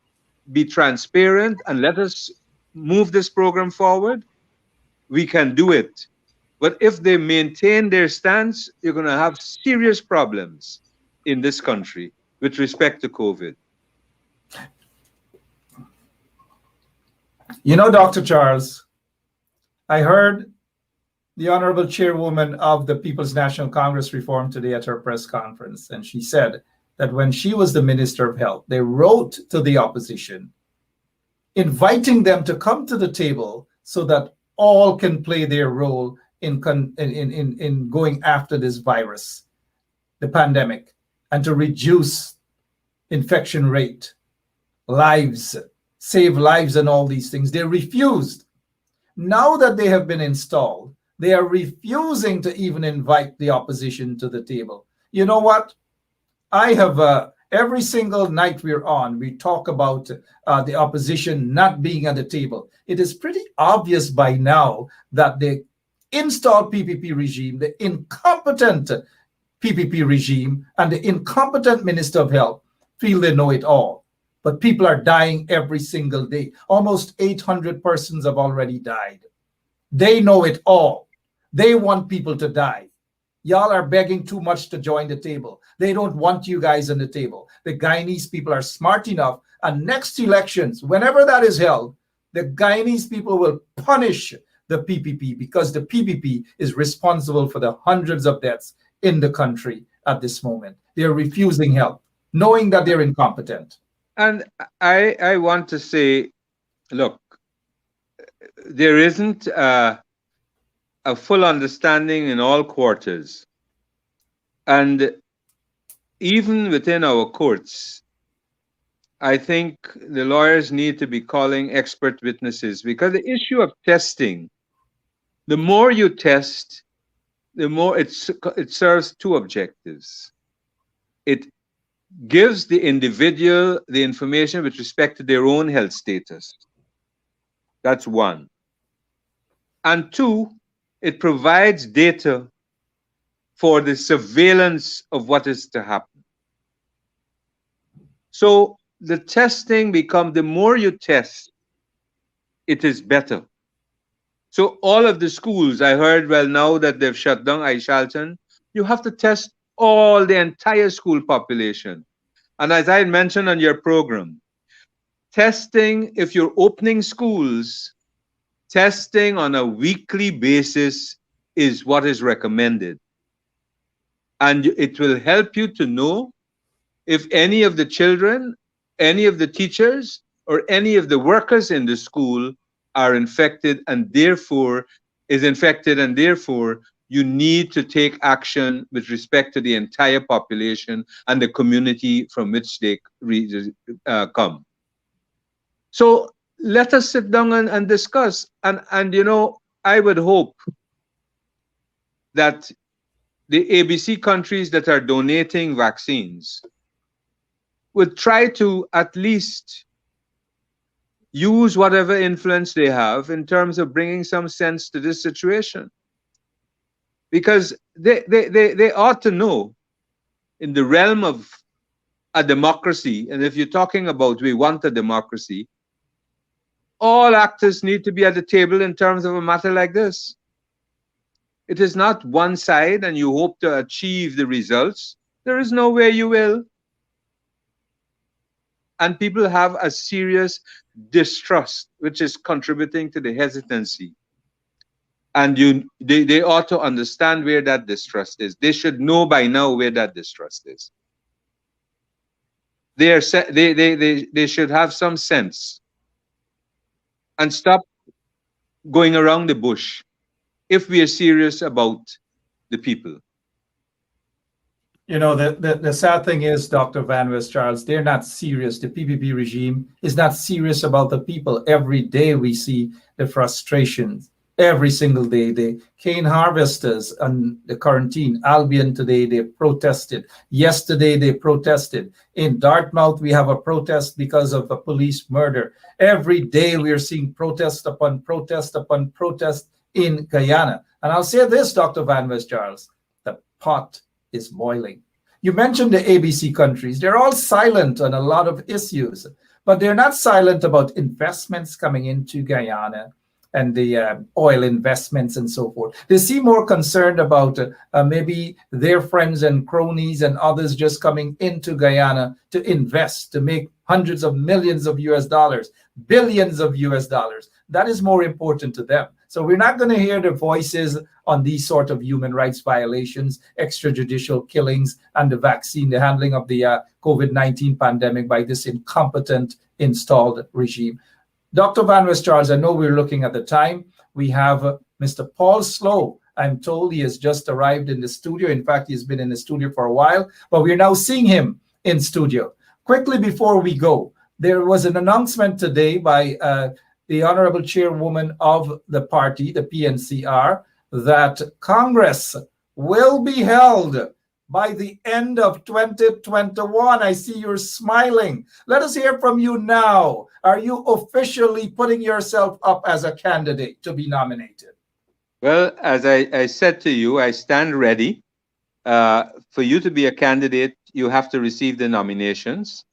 be transparent, and let us move this program forward, we can do it. But if they maintain their stance, you're going to have serious problems in this country with respect to COVID. You know, Dr. Charles, I heard the Honorable Chairwoman of the People's National Congress Reform today at her press conference, and she said that when she was the Minister of Health, they wrote to the opposition, inviting them to come to the table so that all can play their role in going after this virus, the pandemic, and to reduce infection rate, lives, save lives, and all these things. They refused. Now that they have been installed, they are refusing to even invite the opposition to the table. You know what? I have every single night we're on, we talk about the opposition not being at the table. It is pretty obvious by now that the installed PPP regime, the incompetent PPP regime, and the incompetent Minister of Health feel they know it all. But people are dying every single day. Almost 800 persons have already died. They know it all. They want people to die. Y'all are begging too much to join the table. They don't want you guys on the table. The Guyanese people are smart enough, and next elections, whenever that is held, the Guyanese people will punish the PPP because the PPP is responsible for the hundreds of deaths in the country at this moment. They're refusing help, knowing that they're incompetent. And I want to say, look, there isn't a full understanding in all quarters. And even within our courts, I think the lawyers need to be calling expert witnesses, because the issue of testing, the more you test, the more it serves two objectives. It gives the individual the information with respect to their own health status. That's one. And two, it provides data for the surveillance of what is to happen. So the testing becomes, the more you test, it is better. So all of the schools, I heard, well, now that they've shut down Aishalton, you have to test all the entire school population. And as I mentioned on your program, testing, if you're opening schools, testing on a weekly basis is what is recommended. And it will help you to know if any of the children, any of the teachers, or any of the workers in the school are infected and therefore you need to take action with respect to the entire population and the community from which they come. So let us sit down and discuss. And you know, I would hope that the ABC countries that are donating vaccines would try to at least use whatever influence they have in terms of bringing some sense to this situation. Because they ought to know, in the realm of a democracy, and if you're talking about we want a democracy, all actors need to be at the table in terms of a matter like this. It is not one side and you hope to achieve the results. There is no way you will. And people have a serious distrust, which is contributing to the hesitancy. And they ought to understand where that distrust is. They should know by now where that distrust is. They should have some sense and stop going around the bush if we are serious about the people. You know, the sad thing is, Dr. Van West Charles, they're not serious. The PPP regime is not serious about the people. Every day we see the frustrations. Every single day, the cane harvesters and the quarantine. Albion today, they protested. Yesterday, they protested. In Dartmouth, we have a protest because of a police murder. Every day, we are seeing protest upon protest upon protest in Guyana. And I'll say this, Dr. Van West Charles, the pot is boiling. You mentioned the ABC countries. They're all silent on a lot of issues, but they're not silent about investments coming into Guyana and the oil investments and so forth. They seem more concerned about maybe their friends and cronies and others just coming into Guyana to invest, to make hundreds of millions of US dollars, billions of US dollars. That is more important to them. So we're not going to hear their voices on these sort of human rights violations, extrajudicial killings, and the vaccine, the handling of the COVID-19 pandemic by this incompetent installed regime. Dr. Van West Charles, I know we're looking at the time. We have Mr. Paul Slow. I'm told he has just arrived in the studio. In fact, he's been in the studio for a while, but we're now seeing him in studio. Quickly before we go, there was an announcement today by the Honorable Chairwoman of the party, the PNCR, that Congress will be held by the end of 2021. I see you're smiling. Let us hear from you now. Are you officially putting yourself up as a candidate to be nominated? Well, as I said to you, I stand ready. For you to be a candidate, you have to receive the nominations.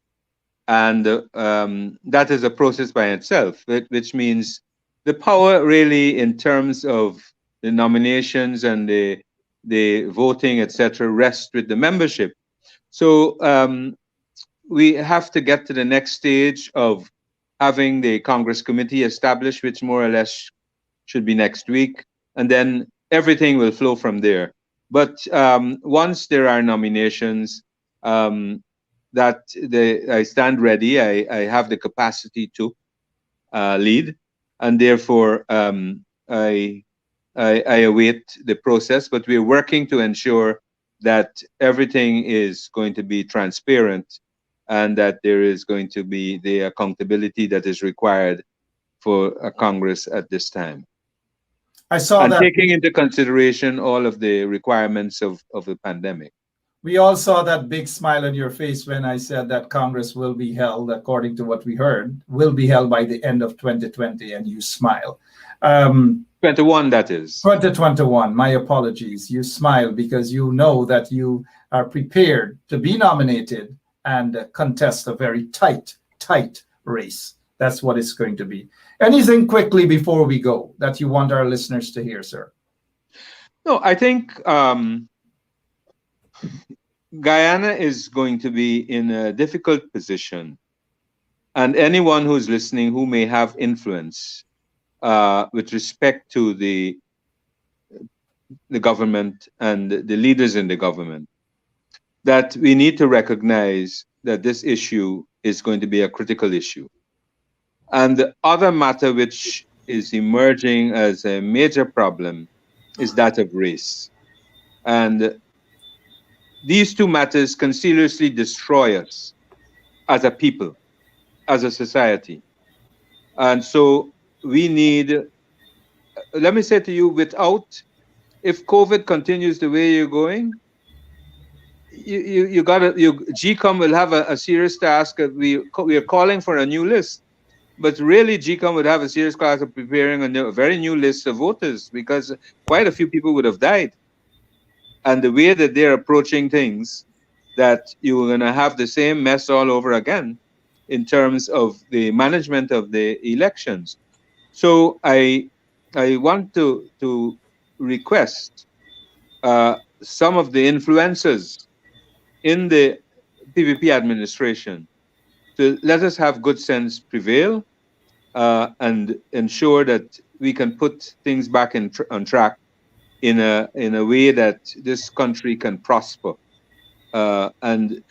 And that is a process by itself, which means the power really in terms of the nominations and the voting, etc., rests with the membership. So we have to get to the next stage of having the Congress committee established, which more or less should be next week. And then everything will flow from there. But once there are nominations, I stand ready. I have the capacity to lead, and therefore I await the process. But we're working to ensure that everything is going to be transparent and that there is going to be the accountability that is required for a Congress at this time. I saw that. Taking into consideration all of the requirements of the pandemic. We all saw that big smile on your face when I said that Congress will be held, according to what we heard, will be held by the end of 2020, and you smile. 21, that is. 2021, my apologies. You smile because you know that you are prepared to be nominated and contest a very tight race. That's what it's going to be. Anything quickly before we go that you want our listeners to hear, sir? No, I think Guyana is going to be in a difficult position. And anyone who's listening who may have influence with respect to the government and the leaders in the government, that we need to recognize that this issue is going to be a critical issue. And the other matter which is emerging as a major problem is that of race. And these two matters can seriously destroy us as a people, as a society. And so we need, let me say to you, if COVID continues the way you're going, GCOM will have a serious task. We are calling for a new list, but really GCOM would have a serious task of preparing a very new list of voters, because quite a few people would have died. And the way that they're approaching things, that you're going to have the same mess all over again in terms of the management of the elections. So I want to request some of the influencers in the PPP administration to let us have good sense prevail and ensure that we can put things back on track in a way that this country can prosper. And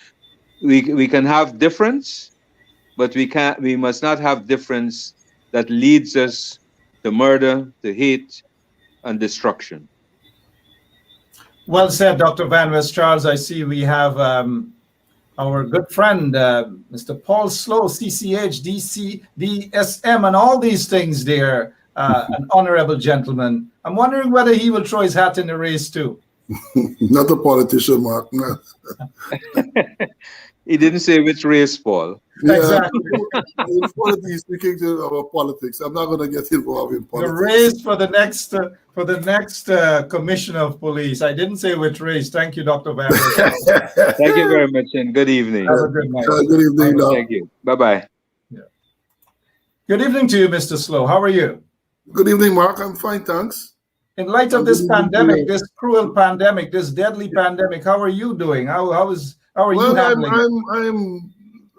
we can have difference, but we must not have difference that leads us to murder, to hate, and destruction. Well said, Dr. Van West Charles. I see we have our good friend, Mr. Paul Slow, CCH, DC, DSM, and all these things there, an honorable gentleman. I'm wondering whether he will throw his hat in the race too. Not a politician, Mark. No. He didn't say which race, Paul. Yeah, Exactly. He's speaking about politics. I'm not going to get involved in politics. The race for the next commissioner of police. I didn't say which race. Thank you, Dr. Van. Thank you very much, and good evening. Have a good night. Good evening. Thank you. Bye-bye. Yeah. Good evening to you, Mr. Slow. How are you? Good evening, Mark. I'm fine, thanks. In light of this pandemic, this cruel pandemic, this deadly pandemic, how are you doing? How are you handling it?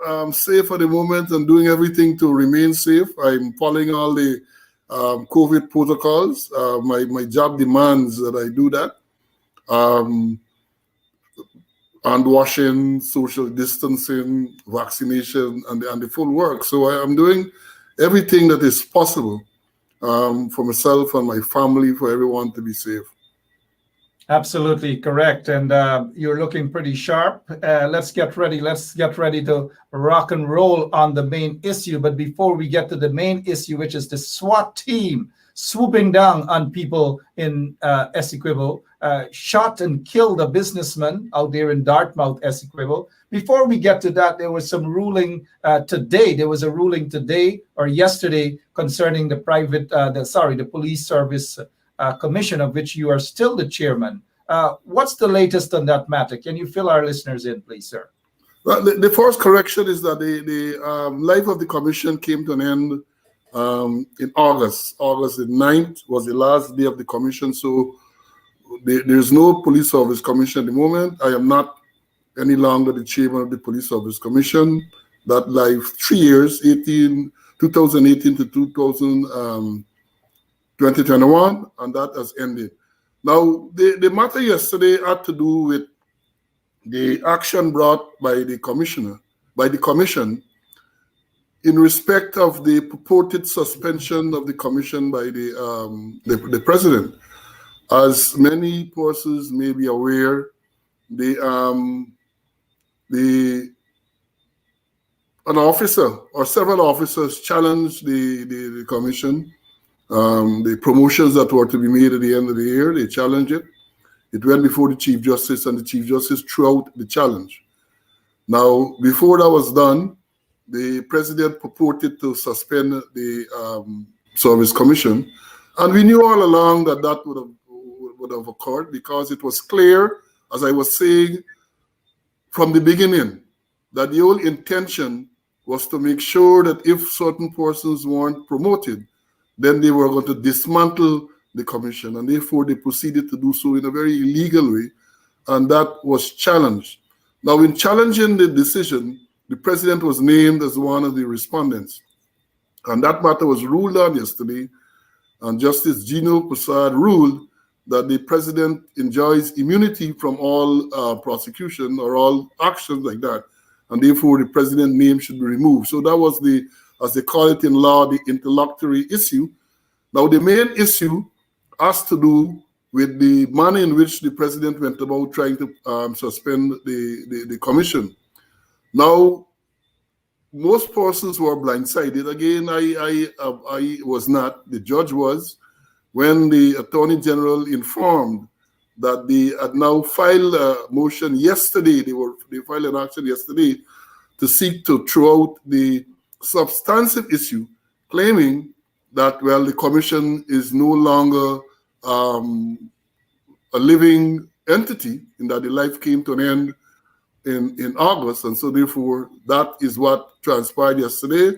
I'm safe at the moment and doing everything to remain safe. I'm following all the COVID protocols. My job demands that I do that. Hand washing, social distancing, vaccination, and the full work. So I'm doing everything that is possible for myself and my family, for everyone to be safe. Absolutely correct. And you're looking pretty sharp. Let's get ready. Let's get ready to rock and roll on the main issue. But before we get to the main issue, which is the SWAT team swooping down on people in Essequibo, shot and killed a businessman out there in Dartmouth, Essequibo. Before we get to that, there was some ruling today. There was a ruling today or yesterday concerning the police service commission, of which you are still the chairman. What's the latest on that matter? Can you fill our listeners in, please, sir? Well, the first correction is that the life of the commission came to an end in August. August the 9th was the last day of the commission. So there's no police service commission at the moment. I am not any longer the chairman of the police service commission. That life, 3 years, 2018 to 2021, and that has ended. Now, the matter yesterday had to do with the action brought by the commission in respect of the purported suspension of the commission by the president. As many persons may be aware, an officer or several officers challenged the commission. The promotions that were to be made at the end of the year, they challenged it. It went before the Chief Justice, and the Chief Justice threw out the challenge. Now, before that was done, the President purported to suspend the Service Commission, and we knew all along that that would have occurred, because it was clear, as I was saying from the beginning, that the whole intention was to make sure that if certain persons weren't promoted, then they were going to dismantle the commission, and therefore they proceeded to do so in a very illegal way, and that was challenged. Now, in challenging the decision, the president was named as one of the respondents, and that matter was ruled on yesterday, and Justice Gino Prasad ruled that the president enjoys immunity from all prosecution or all actions like that, and therefore the president's name should be removed. So that was as they call it in law, the interlocutory issue. Now, the main issue has to do with the manner in which the president went about trying to suspend the commission. Now, most persons were blindsided. Again, I was not. The judge was, when the Attorney General informed that they had now filed a motion yesterday. They filed an action yesterday to seek to throw out the substantive issue, claiming that, well, the commission is no longer a living entity, in that the life came to an end in August, and so therefore that is what transpired yesterday.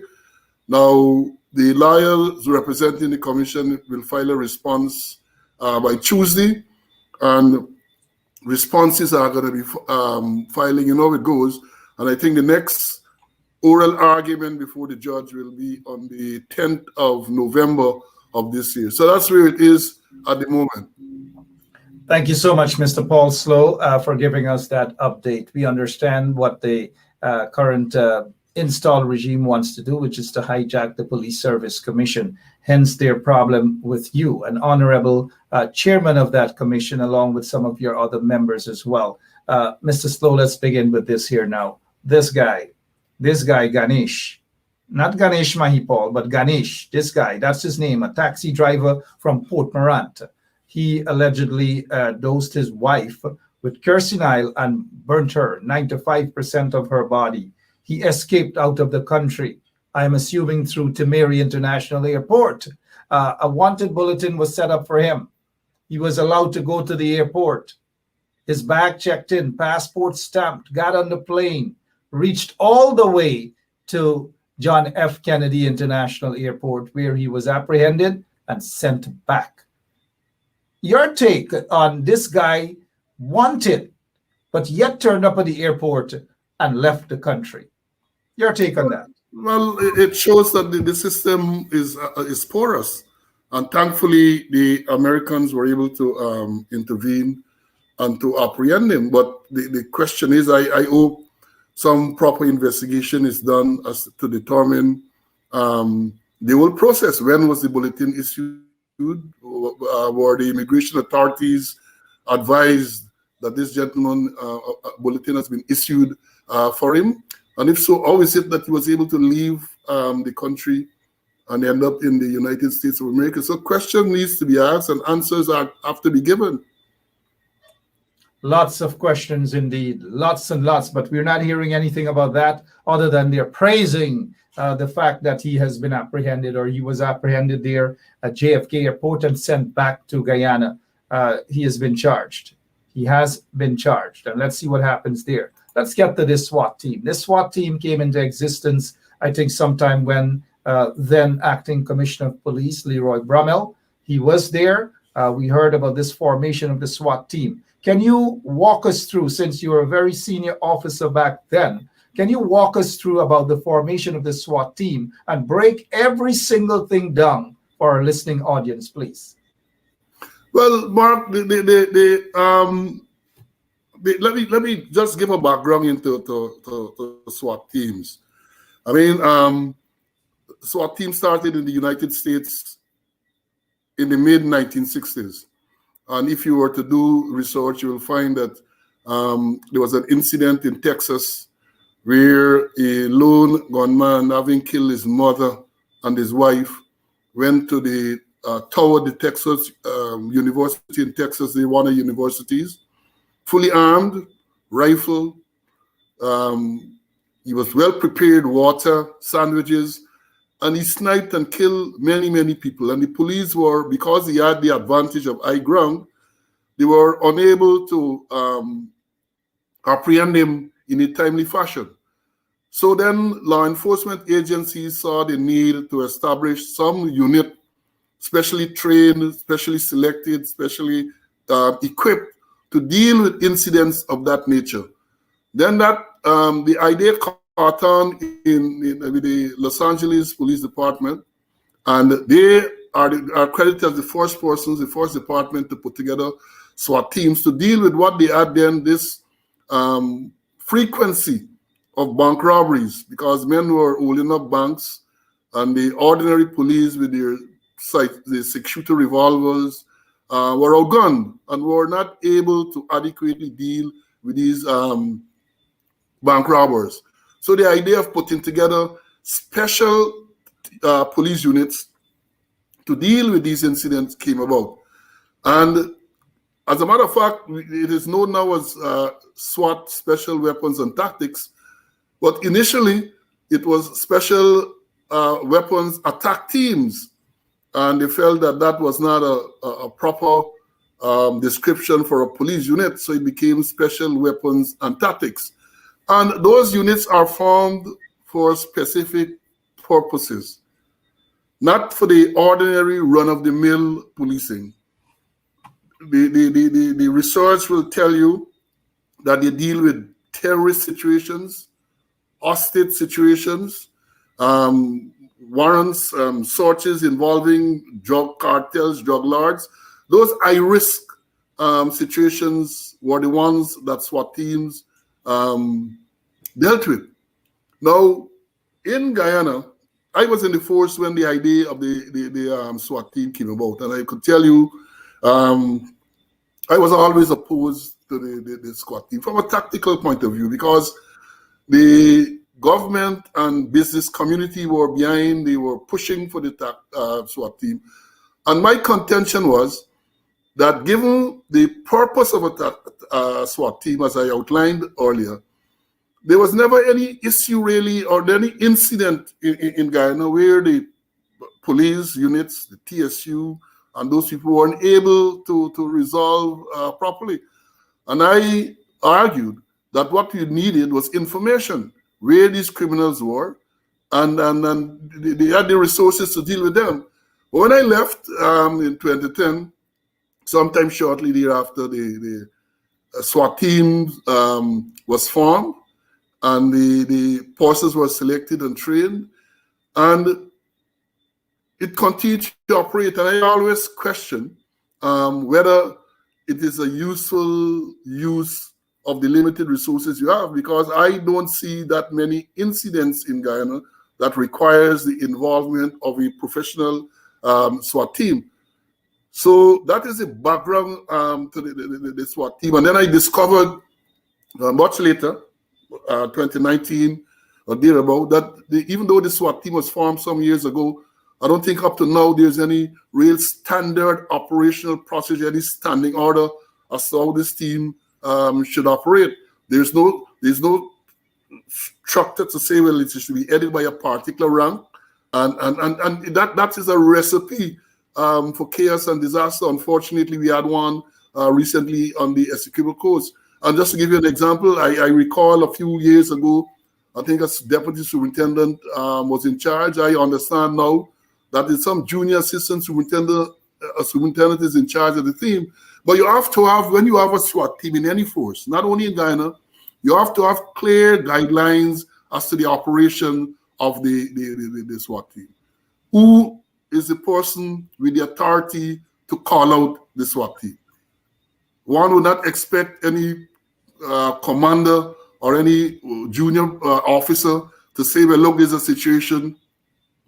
Now, the lawyers representing the commission will file a response by Tuesday, and responses are going to be filing, you know, it goes. And I think the next oral argument before the judge will be on the 10th of November of this year. So that's where it is at the moment. Thank you so much, Mr. Paul Slow, for giving us that update. We understand what the current installed regime wants to do, which is to hijack the Police Service Commission, hence their problem with you, an honorable chairman of that commission, along with some of your other members as well. Mr. Slow, let's begin with this here now. This guy, Ganesh, not Ganesh Mahipal, but Ganesh, this guy, that's his name, a taxi driver from Port Morant. He allegedly dosed his wife with quercetyl and burnt her, 95% of her body. He escaped out of the country, I'm assuming through Timeri International Airport. A wanted bulletin was set up for him. He was allowed to go to the airport. His bag checked in, passport stamped, got on the plane, reached all the way to John F. Kennedy International Airport, where he was apprehended and sent back. Your take on this guy wanted, but yet turned up at the airport and left the country. Your take on that? Well, it shows that the system is porous, and thankfully the Americans were able to intervene and to apprehend him. But the question is, I hope some proper investigation is done as to determine the whole process. When was the bulletin issued? Were the immigration authorities advised that this gentleman bulletin has been issued for him? And if so, how is it that he was able to leave the country and end up in the United States of America? So question needs to be asked and answers have to be given. Lots of questions indeed, lots and lots, but we're not hearing anything about that other than they're praising the fact that he has been apprehended, or he was apprehended there at JFK Airport and sent back to Guyana. He has been charged. He has been charged, and let's see what happens there. Let's get to this SWAT team. This SWAT team came into existence, I think, sometime when then acting Commissioner of Police, Leroy Brummel, he was there. We heard about this formation of the SWAT team. Can you walk us through, since you were a very senior officer back then, can you walk us through about the formation of the SWAT team and break every single thing down for our listening audience, please? Well, Mark, let me just give a background into SWAT teams. I mean, SWAT team started in the United States in the mid-1960s. And if you were to do research, you will find that there was an incident in Texas where a lone gunman, having killed his mother and his wife, went to the tower, the Texas University in Texas, the one of the universities, fully armed, rifle. He was well prepared, water, sandwiches, and he sniped and killed many, many people. And the police were, because he had the advantage of high ground, they were unable to apprehend him in a timely fashion. So then law enforcement agencies saw the need to establish some unit, specially trained, specially selected, specially equipped to deal with incidents of that nature. Then that the idea caught on with the Los Angeles Police Department, and they are credited as the first persons, the first department to put together SWAT teams to deal with what they had then, this frequency of bank robberies, because men were holding up banks, and the ordinary police with their 6-shooter revolvers were outgunned and were not able to adequately deal with these bank robbers. So the idea of putting together special police units to deal with these incidents came about. And as a matter of fact, it is known now as SWAT, Special Weapons and Tactics, but initially it was Special Weapons Attack Teams, and they felt that that was not a proper description for a police unit, so it became Special Weapons and Tactics. And those units are formed for specific purposes, not for the ordinary run-of-the-mill policing. The research will tell you that they deal with terrorist situations, hostage situations, warrants, searches involving drug cartels, drug lords. Those high-risk situations were the ones that SWAT teams dealt with. Now, in Guyana, I was in the force when the idea of the SWAT team came about, and I could tell you, I was always opposed to the SWAT team from a tactical point of view, because the government and business community were behind, they were pushing for the SWAT team. And my contention was that given the purpose of a SWAT team, as I outlined earlier, there was never any issue really or any incident in Guyana where the police units, the TSU, and those people weren't able to resolve properly. And I argued that what we needed was information, where these criminals were, and they had the resources to deal with them. But when I left in 2010, sometime shortly thereafter, the SWAT team was formed, and the forces were selected and trained, and it continued to operate. And I always question whether it is a useful use of the limited resources you have, because I don't see that many incidents in Guyana that requires the involvement of a professional SWAT team. So that is the background to the SWAT team. And then I discovered much later, 2019 or thereabout, that even though the SWAT team was formed some years ago, I don't think up to now there's any real standard operational procedure, any standing order as to how this team should operate. There's no structure to say, well, it should be headed by a particular rank, and that is a recipe for chaos and disaster. Unfortunately, we had one recently on the Essequibo coast. And just to give you an example, I recall a few years ago, I think as deputy superintendent was in charge. I understand now that is some junior assistant superintendent is in charge of the team. But you have to have, when you have a SWAT team in any force, not only in Guyana, you have to have clear guidelines as to the operation of the SWAT team. Who is the person with the authority to call out the SWAT team? One would not expect any commander or any junior officer to say, well, look, there's a situation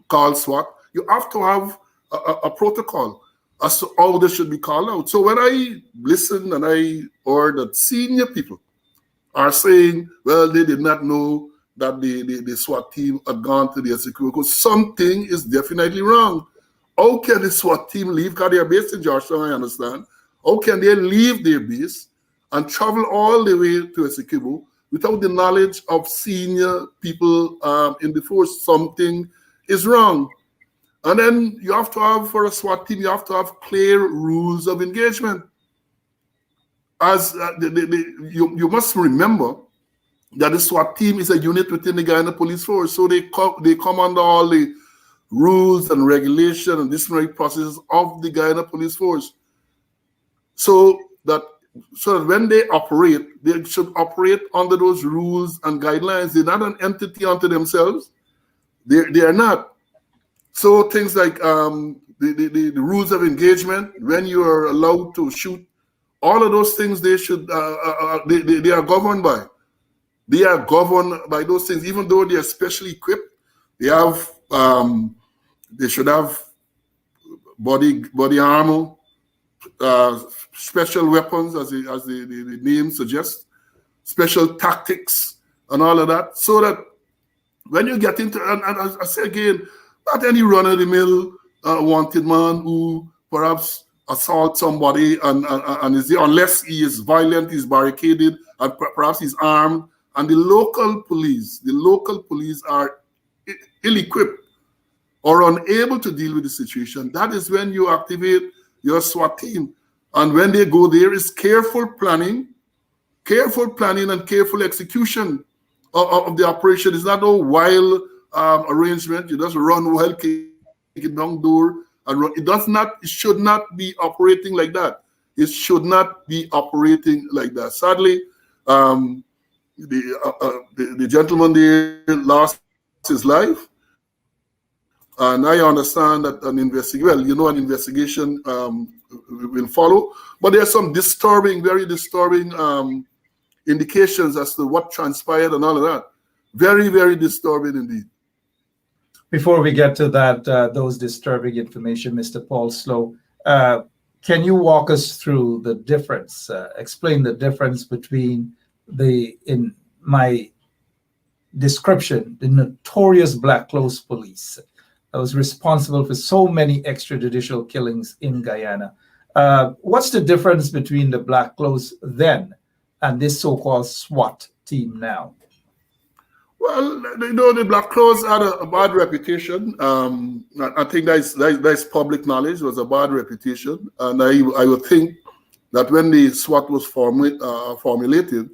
called SWAT. You have to have a protocol as to how this should be called out. So when I listen and I heard that senior people are saying, well, they did not know that the SWAT team had gone to the Essequibo because something is definitely wrong. How can the SWAT team leave? Because they are based in Georgetown, I understand. How can they leave their base and travel all the way to Essequibo without the knowledge of senior people in the force? Something is wrong. And then you have to have, for a SWAT team, you have to have clear rules of engagement. As you must remember that the SWAT team is a unit within the Guyana Police Force, so they come under all the rules and regulation and disciplinary processes of the Guyana Police Force. So that when they operate, they should operate under those rules and guidelines. They're not an entity unto themselves. They are not. So things like the rules of engagement, when you are allowed to shoot, all of those things they should they are governed by. They are governed by those things, even though they are specially equipped. They have they should have body armor. special weapons, as the name suggests, special tactics, and all of that, so that when you get into, and I say again, not any run-of-the-mill wanted man who perhaps assault somebody and is there, unless he is violent, he's barricaded, and perhaps he's armed, and the local police are ill-equipped or unable to deal with the situation. That is when you activate your SWAT team. And when they go there, is careful planning and careful execution of the operation. It's not a wild arrangement. You just run wild, kick it down door, and run. It should not be operating like that. It should not be operating like that. Sadly, the gentleman there lost his life, and I understand that an investigation will follow. But there are some very disturbing indications as to what transpired and all of that. Very, very disturbing indeed. Before we get to that, those disturbing information, Mr. Paul Slow, can you walk us through the difference, explain the difference between in my description, the notorious Black Clothes Police that was responsible for so many extrajudicial killings in Guyana. What's the difference between the Black Clothes then and this so-called SWAT team now? Well, the Black Clothes had a bad reputation. I think that's public knowledge. It was a bad reputation, and I would think that when the SWAT was formulated,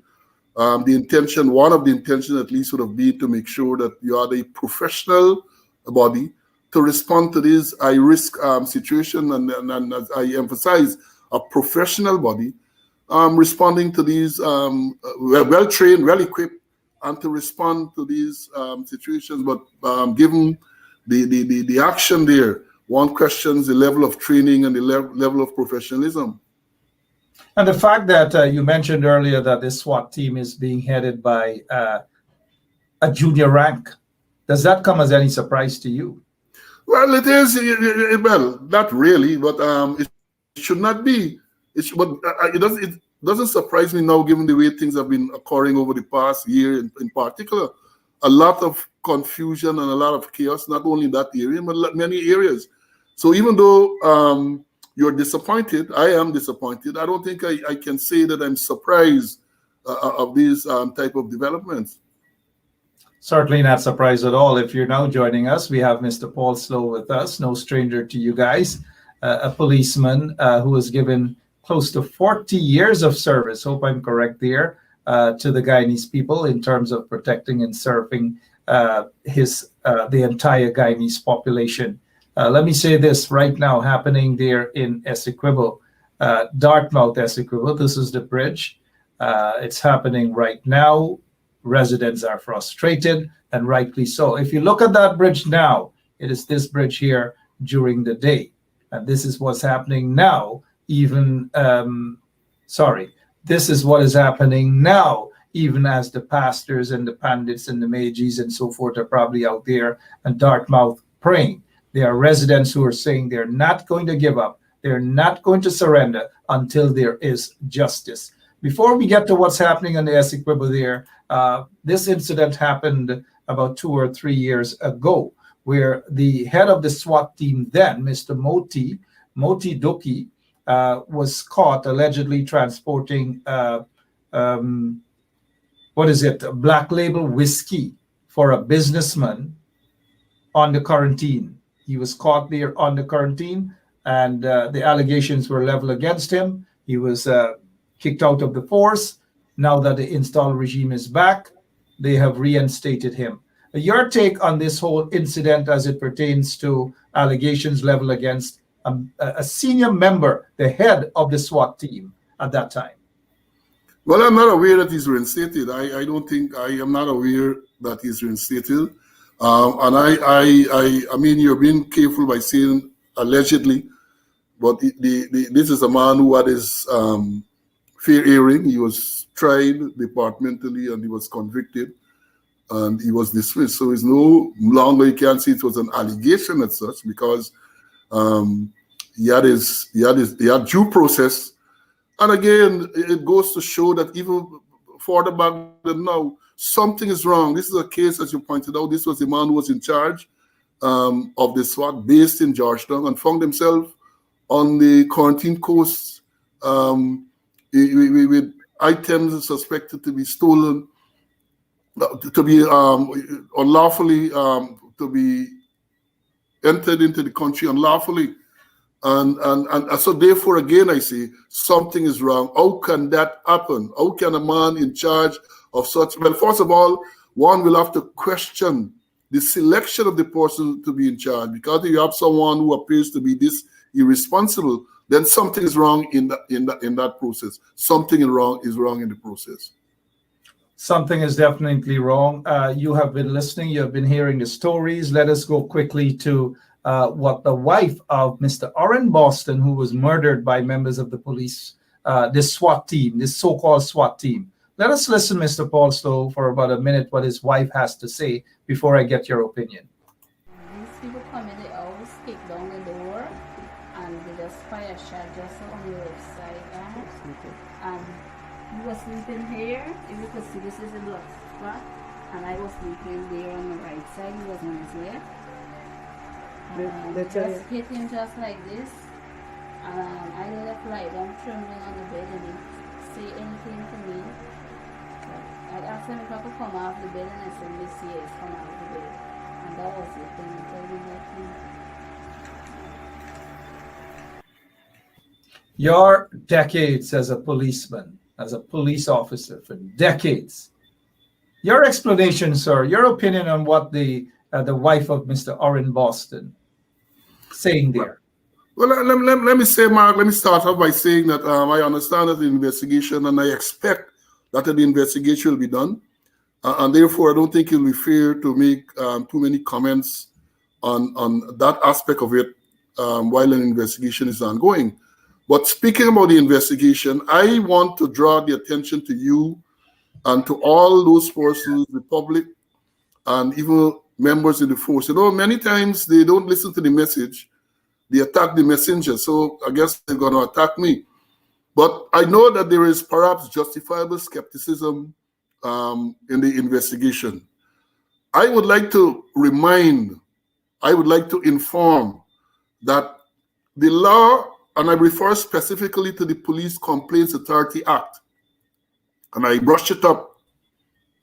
one of the intentions at least would have been to make sure that you are a professional body to respond to this high-risk situation, and as I emphasize, a professional body responding to these well-trained, well-equipped, and to respond to these situations. But given the action there, one questions the level of training and the level of professionalism. And the fact that you mentioned earlier that this SWAT team is being headed by a junior rank, does that come as any surprise to you? Well, it is. Well, not really, but it should not be. It doesn't surprise me now, given the way things have been occurring over the past year in particular. A lot of confusion and a lot of chaos, not only in that area, but many areas. So even though you're disappointed, I am disappointed. I don't think I can say that I'm surprised of these type of developments. Certainly not surprised at all. If you're now joining us, we have Mr. Paul Slow with us, no stranger to you guys, a policeman who has given close to 40 years of service, hope I'm correct there, to the Guyanese people in terms of protecting and serving the entire Guyanese population. Let me say this right now, happening there in Essequibo, Dartmouth, Essequibo. This is the bridge. It's happening right now. Residents are frustrated, and rightly so. If you look at that bridge now, it is this bridge here during the day. And this is what's happening now. This is what is happening now, even as the pastors and the pandits and the mages and so forth are probably out there in Dartmouth praying. There are residents who are saying they're not going to give up. They're not going to surrender until there is justice. Before we get to what's happening in the Essequibo there, this incident happened about 2 or 3 years ago, where the head of the SWAT team then, Mr. Moti Doki, was caught allegedly transporting black label whiskey for a businessman on the quarantine. He was caught there on the quarantine, and the allegations were leveled against him. He was kicked out of the force. Now that the installed regime is back, they have reinstated him. Your take on this whole incident as it pertains to allegations leveled against a senior member, the head of the SWAT team at that time? Well, I'm not aware that he's reinstated. I am not aware that he's reinstated. And I mean, you're being careful by saying allegedly, but this is a man who had his fair hearing. He was tried departmentally and he was convicted and he was dismissed. So it's no longer, you can't say it was an allegation as such, because he had due process. And again, it goes to show that even further back than now, something is wrong. This is a case, as you pointed out, this was the man who was in charge of the SWAT based in Georgetown and found himself on the quarantine coast with items suspected to be stolen, to be unlawfully, to be entered into the country unlawfully. And so therefore, again, I say something is wrong. How can that happen? How can a man in charge of such? Well, first of all, one will have to question the selection of the person to be in charge, because if you have someone who appears to be this irresponsible, then something is wrong in that process. Something is wrong in the process. Something is definitely wrong. You have been listening. You have been hearing the stories. Let us go quickly to what the wife of Mr. Orrin Boston, who was murdered by members of the police, this SWAT team, this so-called SWAT team. Let us listen, Mr. Paul Stowe, for about a minute what his wife has to say before I get your opinion. These people come in, they always kick down the door and they just fire shot just on the left side. And he was sleeping here. If you could see, this is the blood spot. And I was sleeping there on the right side. He was on his left. Just hit him just like this. I left lie down trembling on the bed and he didn't say anything to me. I asked him if I could come off the bed and I said, yes, come off the bed. And that was it. Then he told me nothing. Your decades as a policeman, as a police officer for decades. Your explanation, sir, your opinion on what the wife of Mr. Orrin Boston saying there. Well, let me say, Mark, let me start off by saying that I understand that the investigation and I expect that the investigation will be done. And therefore, I don't think it will be fair to make too many comments on that aspect of it while an investigation is ongoing. But speaking about the investigation, I want to draw the attention to you and to all those persons, the public, and even members in the force. You know, many times they don't listen to the message. They attack the messenger. So I guess they're going to attack me. But I know that there is perhaps justifiable skepticism in the investigation. I would like to inform that the law, and I refer specifically to the Police Complaints Authority Act, and I brushed it up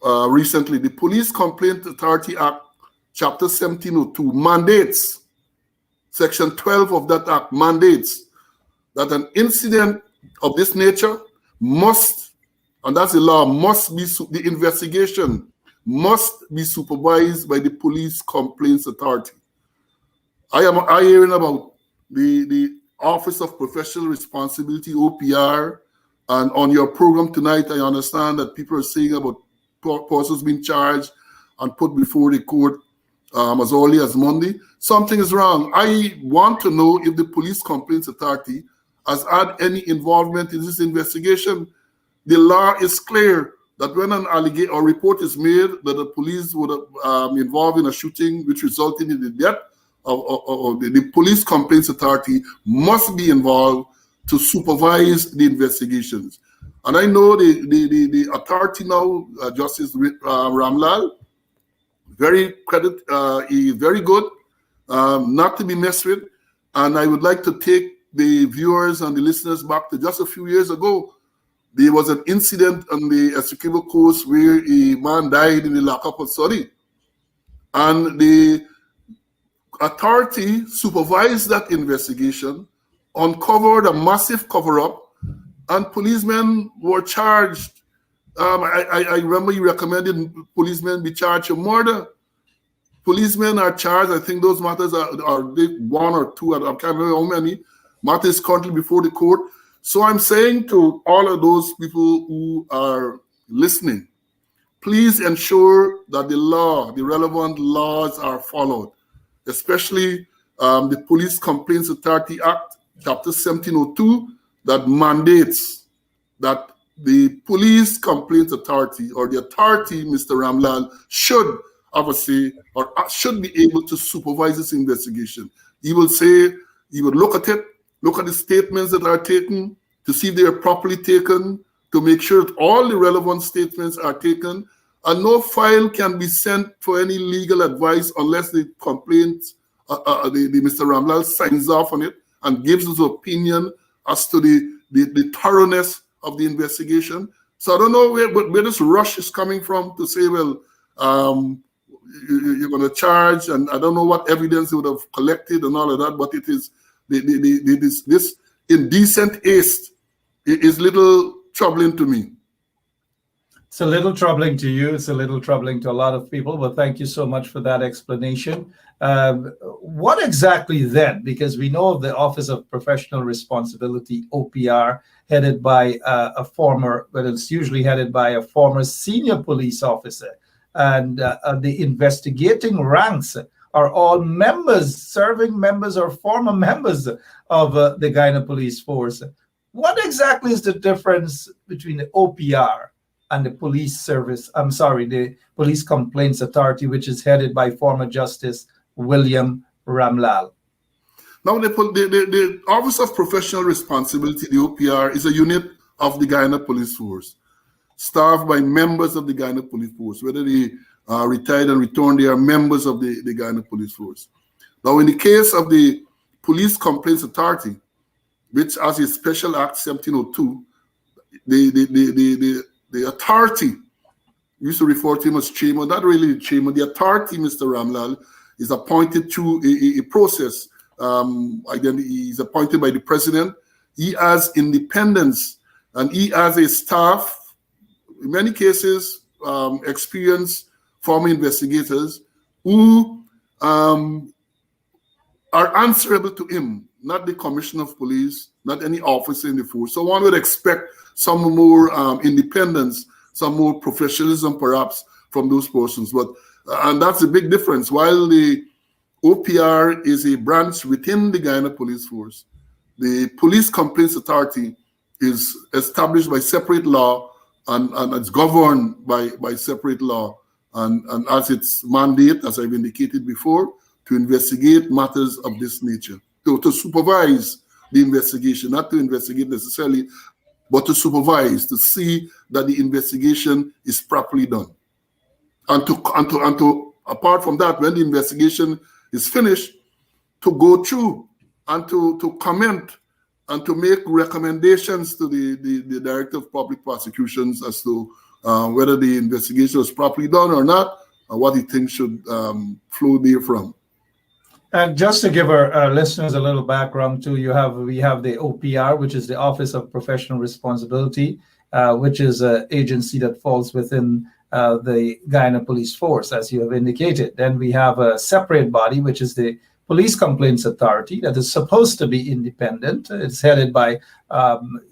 recently. The Police Complaint Authority Act, Chapter 1702, mandates, Section 12 of that act mandates that an incident of this nature must, and that's the law, the investigation must be supervised by the Police Complaints Authority. I hearing about the Office of Professional Responsibility, OPR, and on your program tonight, I understand that people are saying about persons being charged and put before the court as early as Monday. Something is wrong. I want to know if the Police Complaints Authority has had any involvement in this investigation. The law is clear that when an allegation or report is made that the police would have involved in a shooting which resulted in the death of the Police Complaints Authority must be involved to supervise the investigations. And I know the authority now, Justice Ramlal, very good, not to be messed with. And I would like to take the viewers and the listeners back to just a few years ago. There was an incident on the Essequibo coast where a man died in the lockup of Saudi. And the authority supervised that investigation, uncovered a massive cover-up, and policemen were charged. I remember you recommended policemen be charged for murder. Policemen are charged. I think those matters are one or two. I can't remember how many matters currently before the court. So I'm saying to all of those people who are listening, please ensure that the law, the relevant laws are followed, especially the Police Complaints Authority Act, Chapter 1702, that mandates that the Police Complaints Authority or the authority, Mr. Ramlal, should have a say or should be able to supervise this investigation. He will say, he would look at it, look at the statements that are taken to see if they are properly taken, to make sure that all the relevant statements are taken, and no file can be sent for any legal advice unless the complaint, Mr. Ramlal signs off on it and gives his opinion as to the thoroughness of the investigation. So I don't know where this rush is coming from to say, well, you're going to charge, and I don't know what evidence they would have collected and all of that, but it is this indecent haste is little troubling to me. It's a little troubling to you. It's a little troubling to a lot of people, but thank you so much for that explanation. What exactly then, because we know of the Office of Professional Responsibility, OPR, headed by it's usually headed by a former senior police officer, and the investigating ranks are all members, serving members or former members of the Guyana Police Force. What exactly is the difference between the OPR and the the Police Complaints Authority, which is headed by former Justice William Ramlal? Now, the Office of Professional Responsibility, the OPR, is a unit of the Guyana Police Force, staffed by members of the Guyana Police Force. Whether they are retired and returned, they are members of the Guyana Police Force. Now, in the case of the Police Complaints Authority, which has a Special Act 1702, the authority, we used to refer to him as chairman, not really the chairman, the authority, Mr. Ramlal, is appointed through a process. He's appointed by the president. He has independence, and he has a staff, in many cases, experienced former investigators who are answerable to him, not the commissioner of police, not any officer in the force. So one would expect some more independence, some more professionalism, perhaps, from those persons. But and that's a big difference. While the OPR is a branch within the Guyana Police Force, the Police Complaints Authority is established by separate law and it's governed by separate law and as its mandate, as I've indicated before, to investigate matters of this nature, to supervise the investigation, not to investigate necessarily, but to supervise, to see that the investigation is properly done. And to apart from that, when the investigation is finished, to go through and to comment and to make recommendations to the Director of Public Prosecutions as to whether the investigation was properly done or not, and what he thinks should flow therefrom. And just to give our listeners a little background too, we have the OPR, which is the Office of Professional Responsibility, which is an agency that falls within the Guyana Police Force, as you have indicated. Then we have a separate body, which is the Police Complaints Authority, that is supposed to be independent. It's headed by,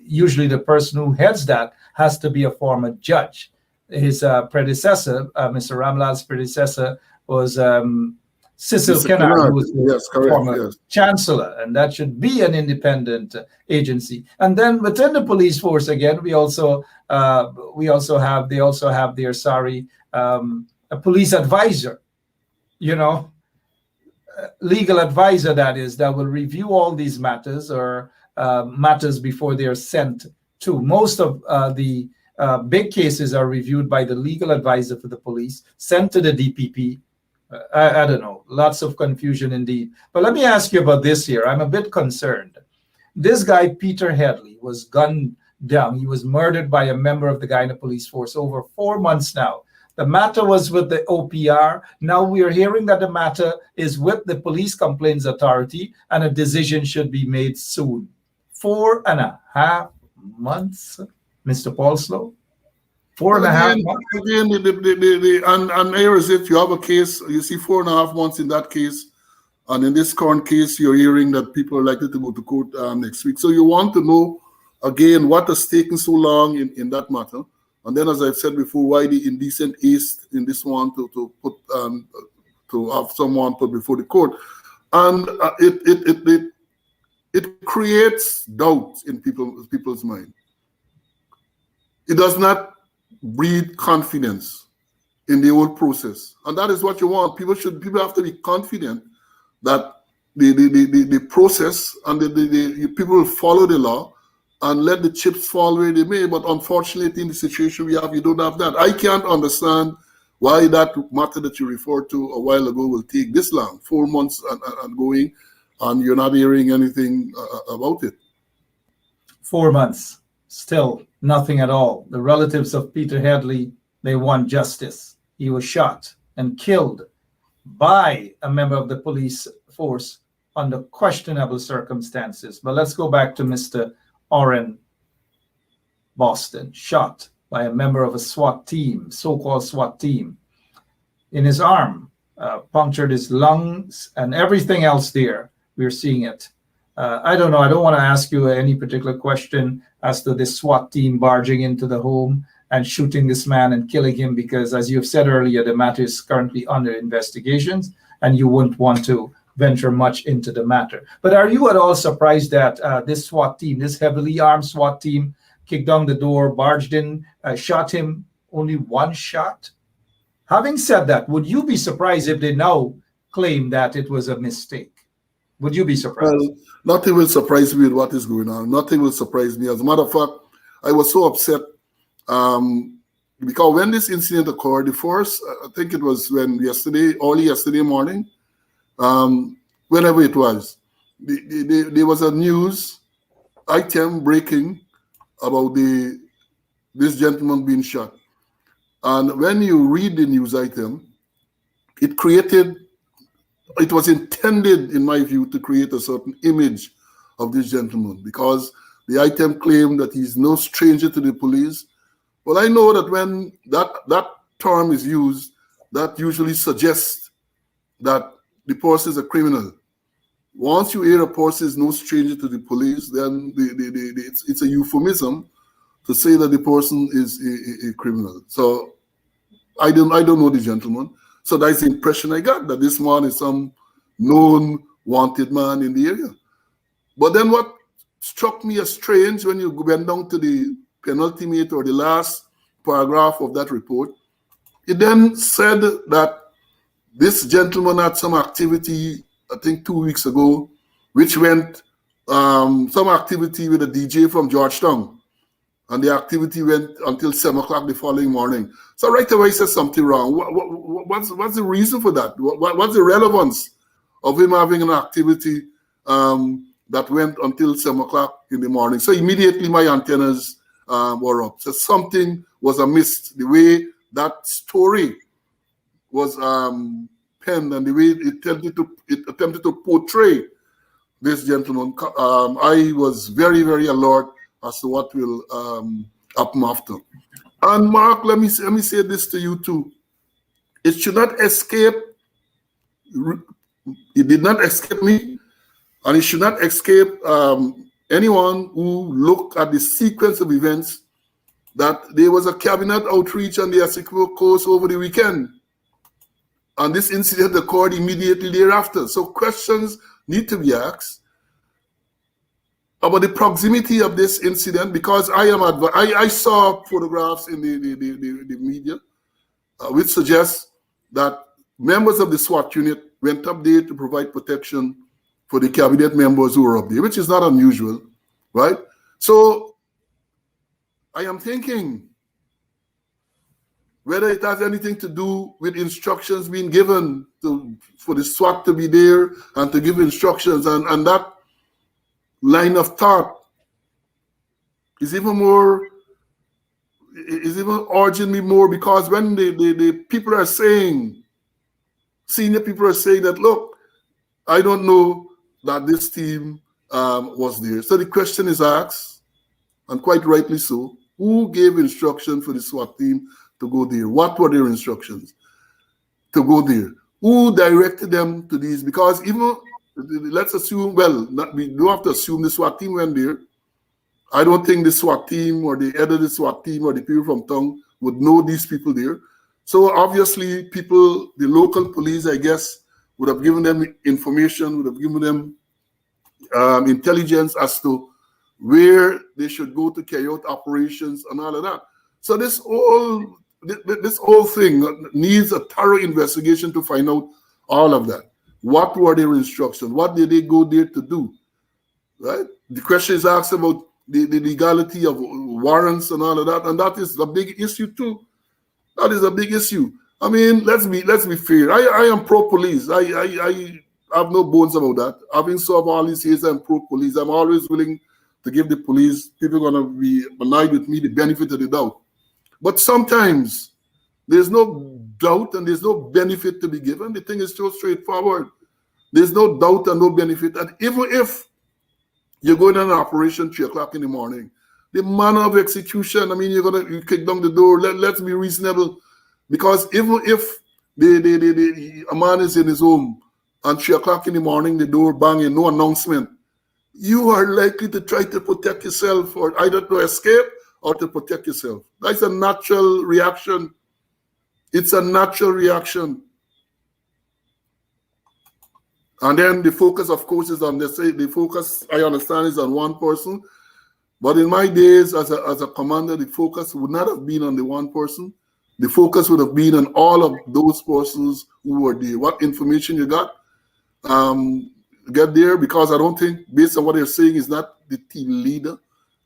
usually the person who heads that has to be a former judge. His predecessor, Mr. Ramlal's predecessor, was Cecil Kennard, who was the former chancellor, and that should be an independent agency. And then within the police force, again, they also have their a police advisor, legal advisor, that will review all these matters or matters before they are sent to. Most of the big cases are reviewed by the legal advisor for the police, sent to the DPP. I don't know, lots of confusion indeed. But let me ask you about this here. I'm a bit concerned. This guy, Peter Headley, was gunned down. He was murdered by a member of the Guyana Police Force over 4 months now. The matter was with the OPR. Now we are hearing that the matter is with the Police Complaints Authority and a decision should be made soon. 4.5 months, Mr. Paul Slow? 4.5 months? Again, and here is it, you have a case, you see 4.5 months in that case, and in this current case, you're hearing that people are likely to go to court next week. So you want to know, again, what has taken so long in that matter. And then, as I've said before, why the indecent haste in this one to have someone put before the court. And it creates doubt in people's mind. It does not breed confidence in the whole process, and that is what you want. People have to be confident that the process, and the people will follow the law and let the chips fall where they may. But unfortunately, in the situation we have, you don't have that. I can't understand why that matter that you referred to a while ago will take this long, 4 months and going, and you're not hearing anything about it. 4 months, still nothing at all. The relatives of Peter Headley, they want justice. He was shot and killed by a member of the police force under questionable circumstances. But let's go back to Mr. Orrin Boston, shot by a member of a SWAT team, so-called SWAT team, in his arm, punctured his lungs and everything else there. We're seeing it. I don't know. I don't want to ask you any particular question as to this SWAT team barging into the home and shooting this man and killing him, because as you've said earlier, the matter is currently under investigations and you wouldn't want to venture much into the matter. But are you at all surprised that this SWAT team, this heavily armed SWAT team, kicked down the door, barged in, shot him only one shot? Having said that, would you be surprised if they now claim that it was a mistake? Would you be surprised? Well, nothing will surprise me with what is going on. Nothing will surprise me. As a matter of fact, I was so upset because when this incident occurred, the first, I think it was early yesterday morning, whenever it was, there was a news item breaking about this gentleman being shot. And when you read the news item, it was intended, in my view, to create a certain image of this gentleman, because the item claimed that he's no stranger to the police. Well, I know that when that term is used, that usually suggests that the person is a criminal. Once you hear a person is no stranger to the police, then it's a euphemism to say that the person is a criminal. So I don't know the gentleman. So that's the impression I got, that this man is some known wanted man in the area. But then what struck me as strange, when you went down to the penultimate or the last paragraph of that report, it then said that this gentleman had some activity, I think 2 weeks ago, which went some activity with a DJ from Georgetown. And the activity went until 7 o'clock the following morning. So right away, he said something wrong. What's the reason for that? What's the relevance of him having an activity that went until 7 o'clock in the morning? So immediately my antennas were up. So something was amiss. The way that story was penned and the way it attempted to portray this gentleman, I was very, very alert as to what will happen after. And Mark, let me say this to you too. It should not escape. It did not escape me, and it should not escape anyone who looked at the sequence of events, that there was a cabinet outreach on the Essequibo coast over the weekend, and this incident occurred immediately thereafter. So questions need to be asked about the proximity of this incident, because I saw photographs in the media which suggests that members of the SWAT unit went up there to provide protection for the cabinet members who were up there, which is not unusual, right? So I am thinking whether it has anything to do with instructions being given for the SWAT to be there and to give instructions, and that line of thought is even urging me more, because when the people are saying, senior people are saying that, look, I don't know that this team was there. So the question is asked, and quite rightly so, who gave instruction for the SWAT team to go there? What were their instructions to go there? Who directed them to these? Because even, let's assume, we don't have to assume the SWAT team went there. I don't think the SWAT team or the head of the SWAT team or the people from town would know these people there. So obviously the local police, I guess, would have given them information, would have given them intelligence as to where they should go to carry out operations and all of that. So this whole thing needs a thorough investigation to find out all of that. What were their instructions? What did they go there to do? Right? The question is asked about the legality of warrants and all of that, and that is a big issue too. That is a big issue. I mean, let's be fair. I am pro-police. I have no bones about that. Having served all these years, I'm pro-police. I'm always willing to give the police, people are going to be annoyed with me, the benefit of the doubt. But sometimes there's no doubt and there's no benefit to be given. The thing is so straightforward. There's no doubt and no benefit. And even if you're going on an operation 3 o'clock in the morning, the manner of execution, I mean, you kick down the door. Let's be reasonable. Because even if a man is in his home and 3 o'clock in the morning, the door banging, no announcement, you are likely to try to protect yourself or either to escape or to protect yourself. That's a natural reaction. It's a natural reaction. And then the focus, of course, is on the focus, I understand, is on one person. But in my days as a commander, the focus would not have been on the one person. The focus would have been on all of those persons who were there. What information you got? Get there, because I don't think, based on what they're saying, is not the team leader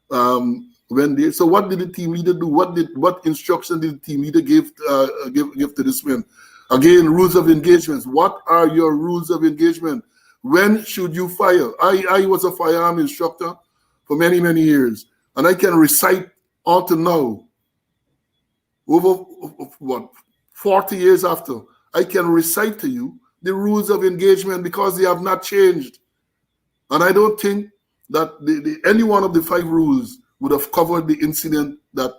when there. So what did the team leader do? What instruction did the team leader give to this man? Again, rules of engagement. What are your rules of engagement? When should you fire? I was a firearm instructor for many, many years, and I can recite until now, over what 40 years after, I can recite to you the rules of engagement because they have not changed. And I don't think that any one of the 5 rules would have covered the incident that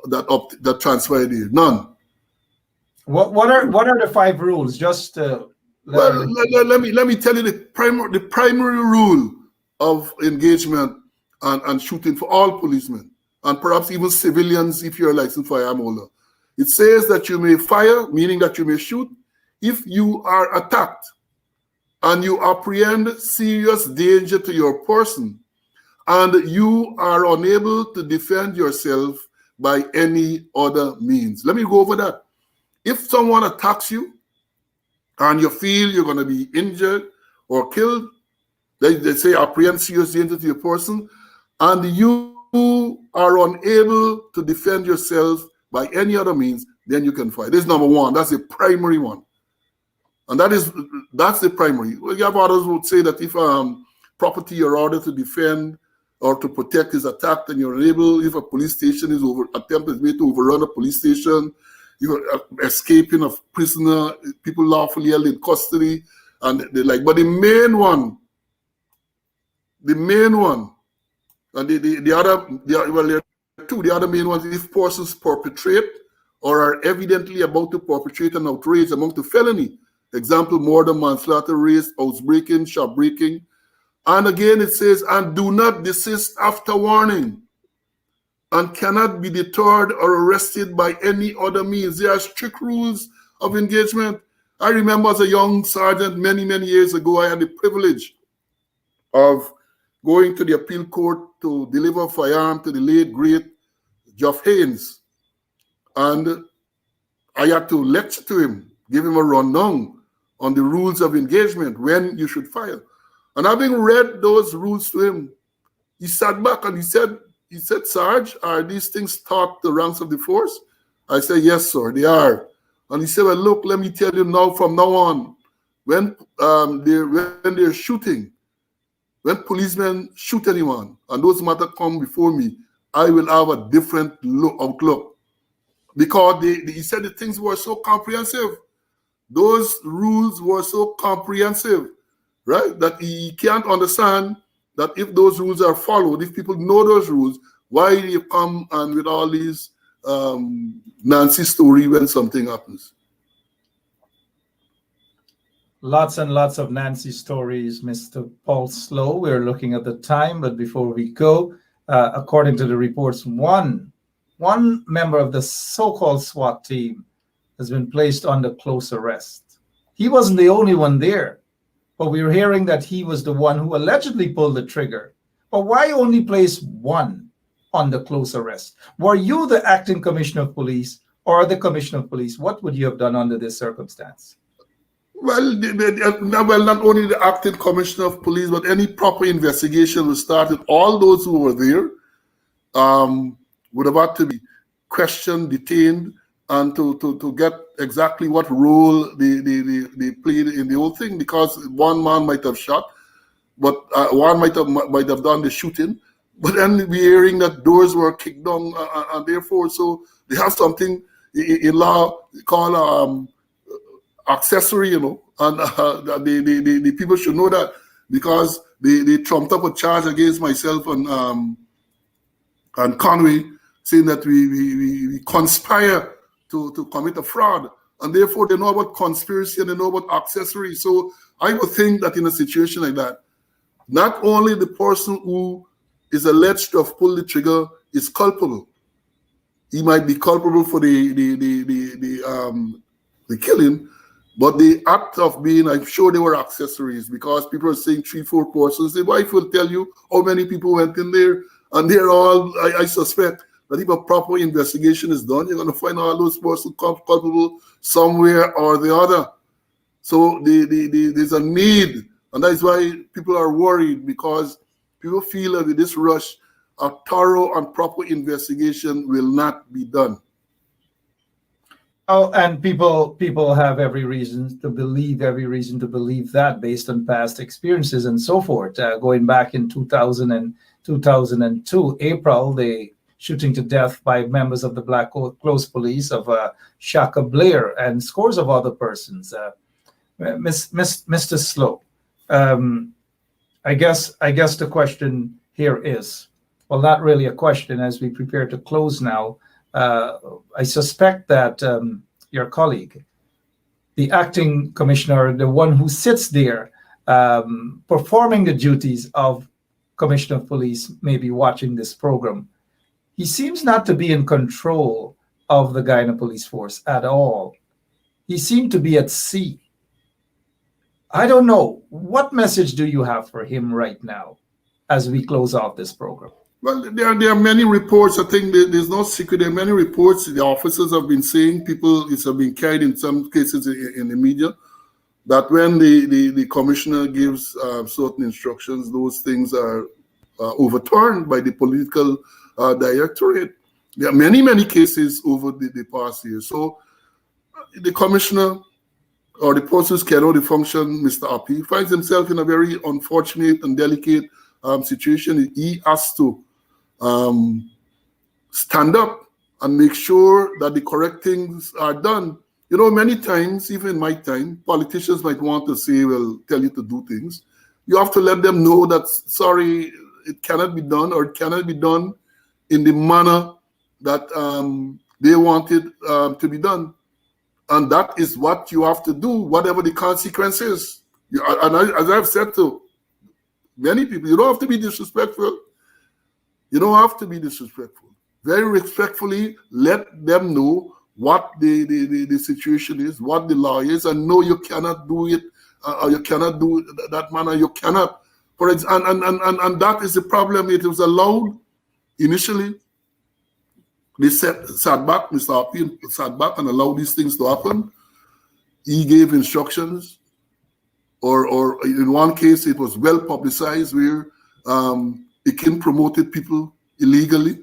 that transpired here. None. What are the 5 rules? Just let me tell you the primary rule of engagement and shooting for all policemen and perhaps even civilians if you're a licensed firearm holder. It says that you may fire, meaning that you may shoot, if you are attacked and you apprehend serious danger to your person and you are unable to defend yourself by any other means. Let me go over that. If someone attacks you and you feel you're going to be injured or killed, they say apprehend serious danger to your person, and you are unable to defend yourself by any other means, then you can fire. This is number 1. That's the primary one. And that's the primary. Well, you have others who would say that if property or order to defend or to protect is attacked and you're unable, if a police station is attempt is made to overrun a police station, you're escaping a prisoner, people lawfully held in custody, and they like. But the main one, and the other main ones, if persons perpetrate or are evidently about to perpetrate an outrage among the felony. Example, murder, manslaughter, race, housebreaking, shop breaking. And again, it says, and do not desist after warning, and cannot be deterred or arrested by any other means. There are strict rules of engagement. I remember as a young sergeant many, many years ago, I had the privilege of going to the appeal court to deliver a firearm to the late, great Geoff Haynes. And I had to lecture to him, give him a rundown on the rules of engagement, when you should fire. And having read those rules to him, he sat back and he said, Sarge, are these things taught the ranks of the force? I said, yes, sir, they are. And he said, well, look, let me tell you now, from now on, when they're shooting, when policemen shoot anyone, and those matters come before me, I will have a different outlook. Because he said the things were so comprehensive. Those rules were so comprehensive, right? That he can't understand that if those rules are followed, if people know those rules, why you come and with all these Nancy story when something happens. Lots and lots of Nancy stories, Mr. Paul Slow. We're looking at the time, but before we go, according to the reports, one member of the so-called SWAT team has been placed under close arrest. He wasn't the only one there, but we were hearing that he was the one who allegedly pulled the trigger. But why only place one under close arrest? Were you the acting commissioner of police or the commissioner of police? What would you have done under this circumstance? Well, not only the acting commissioner of police, but any proper investigation will start with all those who were there would have had to be questioned, detained, and to get exactly what role they played in the whole thing, because one man might have shot, but one might have done the shooting, but then we're hearing that doors were kicked down, and therefore, so they have something in law called accessory, you know, and the people should know that, because they trumped up a charge against myself and Conway, saying that we conspire to commit a fraud, and therefore they know about conspiracy and they know about accessory. So I would think that in a situation like that, not only the person who is alleged to have pulled the trigger is culpable. He might be culpable for the killing, but the act of being, I'm sure there were accessories, because people are saying 3-4 persons. The wife will tell you how many people went in there, and they're all, I suspect that if a proper investigation is done, you're going to find all those persons culpable somewhere or the other. So there's a need, and that's why people are worried, because people feel that with this rush, a thorough and proper investigation will not be done. Oh, and people have every reason to believe that, based on past experiences and so forth. Going back in 2000 and 2002, April, the shooting to death by members of the Black Clothes Police of Shaka Blair and scores of other persons. Mr. Slow, I guess the question here is, well, not really a question, as we prepare to close now. I suspect that your colleague, the acting commissioner, the one who sits there performing the duties of commissioner of police, may be watching this program. He seems not to be in control of the Guyana police force at all. He seemed to be at sea. I don't know. What message do you have for him right now as we close off this program? Well, there are many reports. I think there's no secret. There are many reports the officers have been saying. It's have been carried in some cases in the media, that when the commissioner gives certain instructions, those things are overturned by the political directorate. There are many cases over the past year. So the commissioner, or the person who's carrying out the function, Mr. Appy, finds himself in a very unfortunate and delicate situation. He has to stand up and make sure that the correct things are done. You know, many times, even in my time, politicians might want to say, well, tell you to do things. You have to let them know that, sorry, it cannot be done, or it cannot be done in the manner that they want it to be done. And that is what you have to do, whatever the consequences. As I've said to many people, you don't have to be disrespectful. You don't have to be disrespectful. Very respectfully, let them know what the situation is, what the law is, and no, you cannot do it, or you cannot do it that manner. You cannot. For example, and that is the problem. It was allowed initially. They sat back, Mr. Appy sat back and allowed these things to happen. He gave instructions, or in one case, it was well publicized where Ikin promoted people illegally,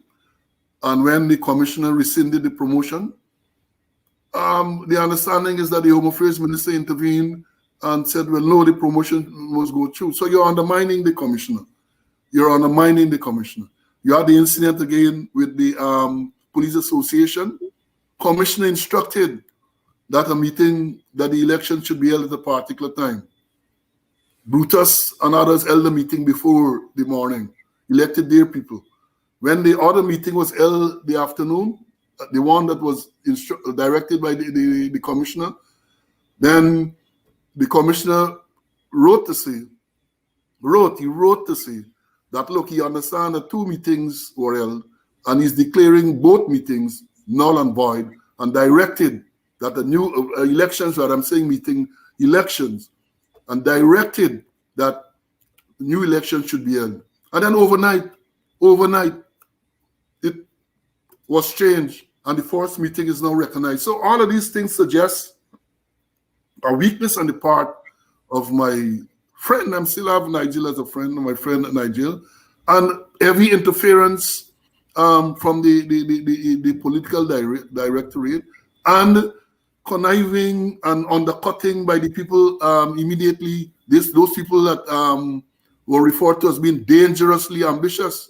and when the commissioner rescinded the promotion, the understanding is that the Home Affairs Minister intervened and said, well, no, the promotion must go through. So you're undermining the commissioner. You're undermining the commissioner. You had the incident again with the Police Association. Commissioner instructed that the election should be held at a particular time. Brutus and others held the meeting before the morning, elected their people. When the other meeting was held the afternoon, the one that was directed by the commissioner, then the commissioner wrote to say that, look, he understands that 2 meetings were held, and he's declaring both meetings null and void, and directed that the new elections, what I'm saying elections, and directed that new elections should be held. And then overnight, it was changed, and the first meeting is now recognized. So all of these things suggest a weakness on the part of my friend. I'm still have Nigel as a friend, my friend Nigel, and heavy interference from the political directorate, and conniving and undercutting by the people immediately. Those people that were referred to as being dangerously ambitious.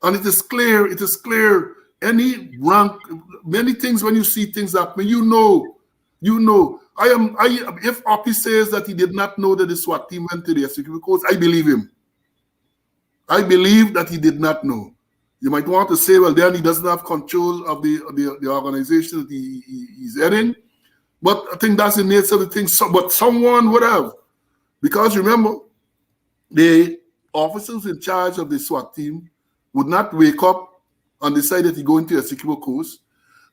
And it is clear, any rank, many things, when you see things happen, you know. If Oppie says that he did not know that the SWAT team went to the executive course, I believe him. I believe that he did not know. You might want to say, well, then he doesn't have control of the organization that he's heading. But I think that's the nature of the thing. So, but someone would have. Because remember, the officers in charge of the SWAT team would not wake up and decide that he go into a executive course.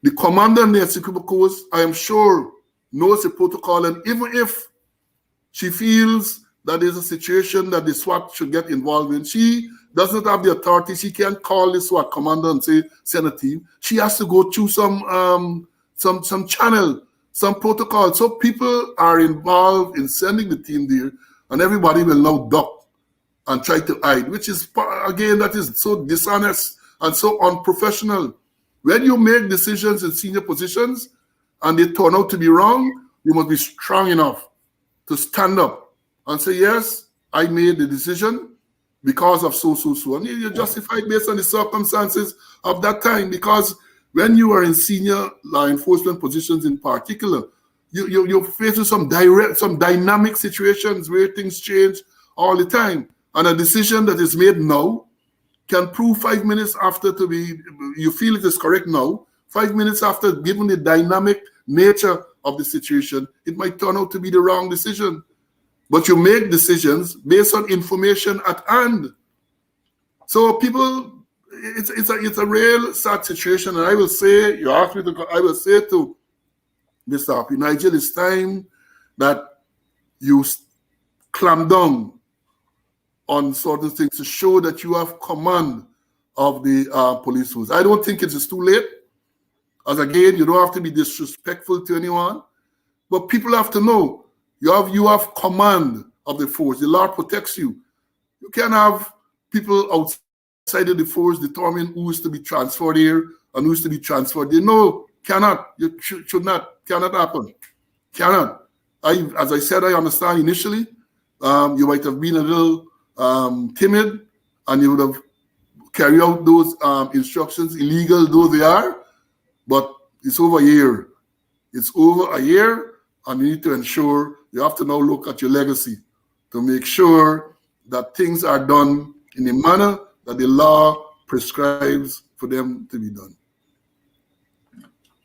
The commander in the executive course, I am sure, knows the protocol. And even if she feels that there's a situation that the SWAT should get involved in, she does not have the authority. She can't call the SWAT commander and say, send a team. She has to go through some channel, some protocol. So people are involved in sending the team there, and everybody will now duck and try to hide, which is, again, that is so dishonest and so unprofessional. When you make decisions in senior positions and they turn out to be wrong, you must be strong enough to stand up and say, yes, I made the decision because of so. And you justify it based on the circumstances of that time, because when you are in senior law enforcement positions in particular, you're faced with some dynamic situations where things change all the time. And a decision that is made now can prove 5 minutes after to be, you feel it is correct now, 5 minutes after, given the dynamic nature of the situation, it might turn out to be the wrong decision. But you make decisions based on information at hand. So people, it's a real sad situation. And I will say, you asked me to, I will say to Mr. Happy, Nigel, it's time that you clamp down on certain things to show that you have command of the police force. I don't think it is too late. As again, you don't have to be disrespectful to anyone, but people have to know you have command of the force. The law protects you. You can't have people outside of the force determine who is to be transferred here and who is to be transferred there. No, cannot. You should not. Cannot happen. Cannot. As I said, I understand initially. You might have been a little timid, and you would have carried out those instructions, illegal though they are, but it's over a year. It's over a year, and you need to ensure, you have to now look at your legacy to make sure that things are done in a manner that the law prescribes for them to be done.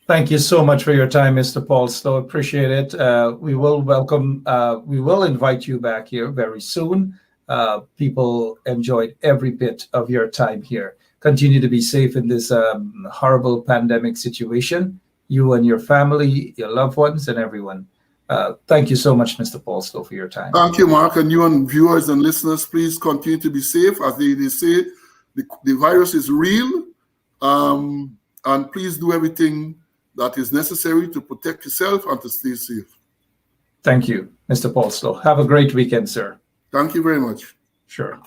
Thank you so much for your time, Mr. Paul Slow. Appreciate it. We will invite you back here very soon. People enjoyed every bit of your time here. Continue to be safe in this horrible pandemic situation, you and your family, your loved ones, and everyone. Thank you so much, Mr. Paul Slow, for your time. Thank you, Mark. And you and viewers and listeners, please continue to be safe. As they say, the virus is real. And please do everything that is necessary to protect yourself and to stay safe. Thank you, Mr. Paul Slow. Have a great weekend, sir. Thank you very much. Sure.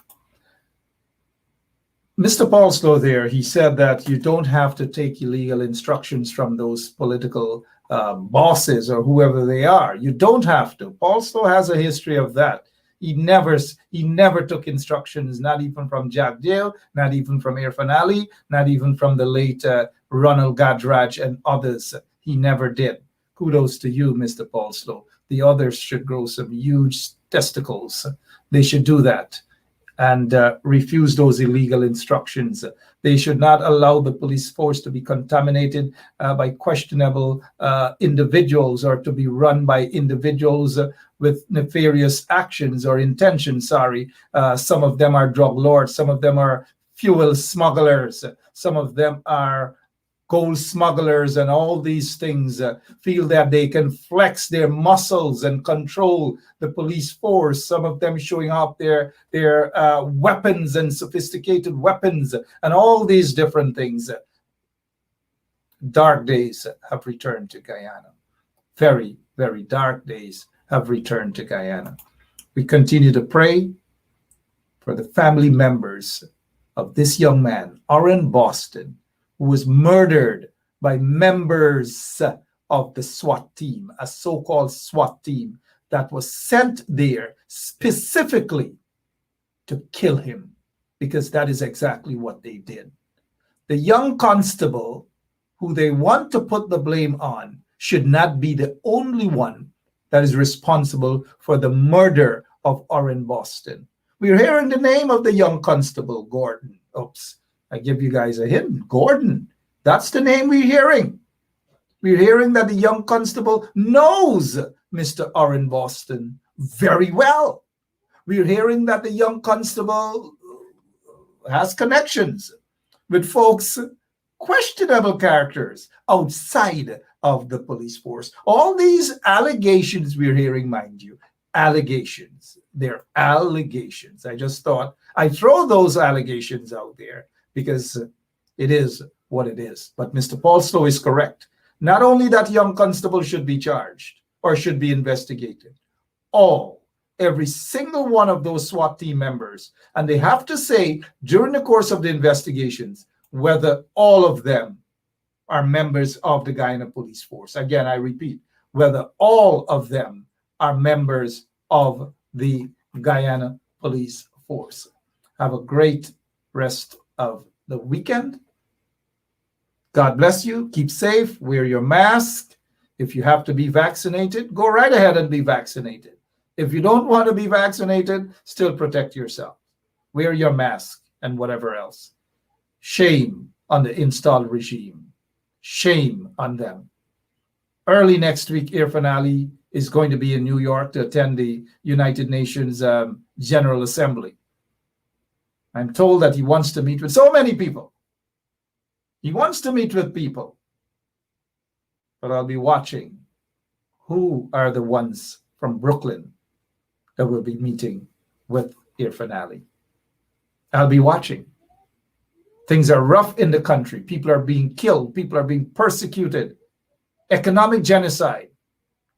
Mr. Paul Slow there, he said that you don't have to take illegal instructions from those political bosses or whoever they are. You don't have to. Paul Slow has a history of that. He never took instructions, not even from Jack Dale, not even from Irfan Ali, not even from the late Ronald Gadraj and others. He never did. Kudos to you, Mr. Paul Slow. The others should grow some huge testicles. They should do that and refuse those illegal instructions. They should not allow the police force to be contaminated by questionable individuals, or to be run by individuals with nefarious actions or intentions. Some of them are drug lords, some of them are fuel smugglers, some of them are gold smugglers, and all these things feel that they can flex their muscles and control the police force. Some of them showing off their weapons and sophisticated weapons and all these different things. Dark days have returned to Guyana. Very, very dark days have returned to Guyana. We continue to pray for the family members of this young man, Orrin Boston, who was murdered by members of the SWAT team, a so-called SWAT team that was sent there specifically to kill him, because that is exactly what they did. The young constable who they want to put the blame on should not be the only one that is responsible for the murder of Orrin Boston. We're hearing the name of the young constable, Gordon. Oops, I give you guys a hint. Gordon, that's the name we're hearing. We're hearing that the young constable knows Mr. Orrin Boston very well. We're hearing that the young constable has connections with folks, questionable characters outside of the police force. All these allegations we're hearing, mind you, allegations. They're allegations. I just thought I'd throw those allegations out there because it is what it is. But Mr. Paul Slow is correct. Not only that young constable should be charged or should be investigated, every single one of those SWAT team members, and they have to say during the course of the investigations whether all of them are members of the Guyana Police Force. Again, I repeat, whether all of them are members of the Guyana Police Force. Have a great rest of the weekend. God bless you. Keep safe. Wear your mask. If you have to be vaccinated, go right ahead and be vaccinated. If you don't want to be vaccinated, still protect yourself. Wear your mask and whatever else. Shame on the installed regime. Shame on them. Early next week, Irfan Ali is going to be in New York to attend the United Nations General Assembly. I'm told that he wants to meet with so many people. He wants to meet with people. But I'll be watching who are the ones from Brooklyn that will be meeting with Irfan Ali. I'll be watching. Things are rough in the country. People are being killed. People are being persecuted. Economic genocide.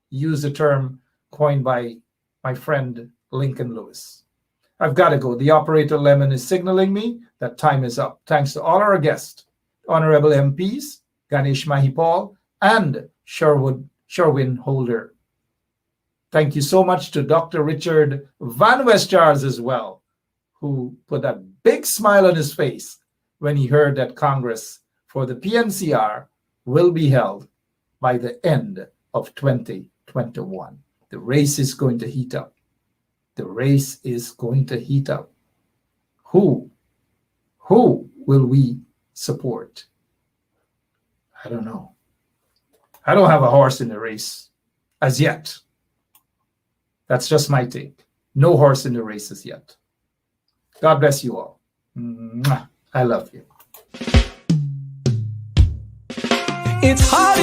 Use a term coined by my friend Lincoln Lewis. I've got to go. The operator Lemon is signaling me that time is up. Thanks to all our guests, Honorable MPs, Ganesh Mahipal and Sherwin Holder. Thank you so much to Dr. Richard Van Westjars as well, who put that big smile on his face when he heard that Congress for the PNCR will be held by the end of 2021. The race is going to heat up. The race is going to heat up. Who will we support? I don't know. I don't have a horse in the race as yet. That's just my take. No horse in the race as yet. God bless you all. Mwah. I love you. It's hard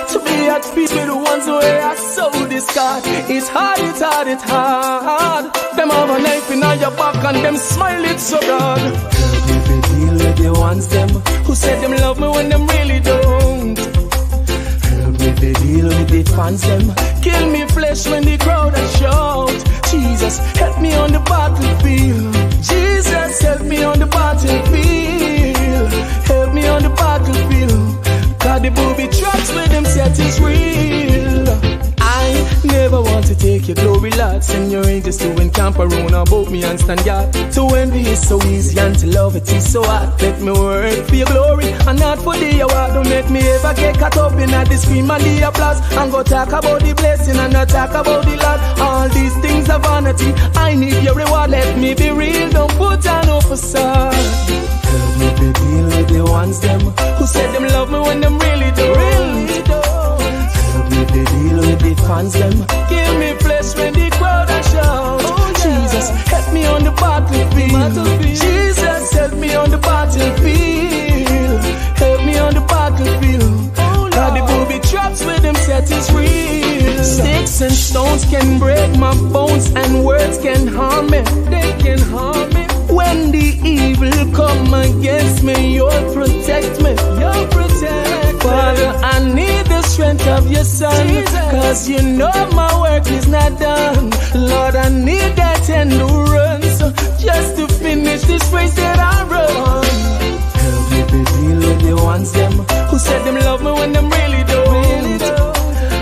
to be at peace with the ones who are so discard. It's hard. Them have a knife in your back and them smile it so broad. Help me to deal with the ones them who said them love me when them really don't. Help me to deal with the fans them kill me flesh when the crowd are shout. Jesus, help me on the battlefield. Jesus, help me on the battlefield. Help me on the battlefield. Cause the booby traps with them set is real. I never want to take your glory, Lord. Send your angels to encamp around about me and stand guard. To envy is so easy and to love it is so hard. Let me work for your glory and not for the award. Don't make me ever get caught up in the scream and the applause. And go talk about the blessing and not talk about the Lord. All these things are vanity. I need your reward. Let me be real. Don't put on no facade. Help me to deal with the ones them who said them love me when them really don't. Help me to deal with the fans them give me flesh when the crowd are shout. Jesus, help me on the battlefield. Jesus, help me on the battlefield. Help me on the battlefield. Cause the booby traps with them set is real. Sticks and stones can break my bones and words can harm me. They can harm me. When the evil come against me, you'll protect me. You'll protect me. Father, I need the strength of your son. Cause you know my work is not done. Lord, I need that endurance just to finish this race that I run. Help me to deal with the ones them who said them love me when them really don't.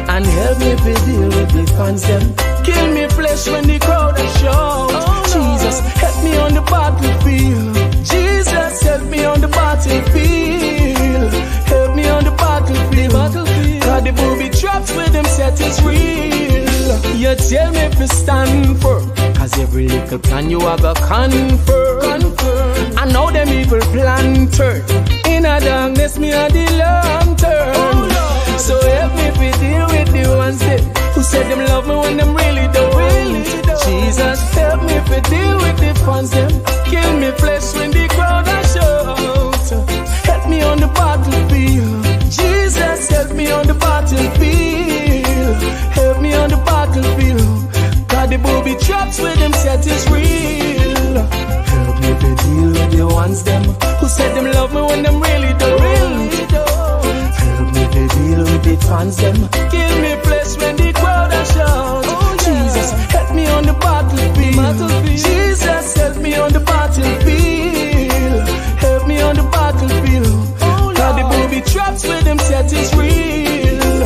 And help me to deal with the fans them kill me flesh when the crowd is shout. Jesus, help me on the battlefield. Jesus, help me on the battlefield. Help me on the battlefield. God, the booby traps with them set is real. You tell me if you stand firm, cause every little plan you have a confirm. I know them evil plan turn. In a darkness, me a the long term. So help me if you deal with the ones that who said them love me when them really don't. Jesus, help me if you deal with the fans them kill me flesh when the crowd are shout. Help me on the battlefield. Jesus, help me on the battlefield. Help me on the battlefield. God, the booby traps with them set is real. Help me to deal with the ones them who said them love me when them really don't. Help me to deal with the fans them kill me flesh when the crowd are shout. Jesus, help me on the battlefield. Jesus, help me on the battlefield. Help me on the battlefield. God, the booby traps with them set is real.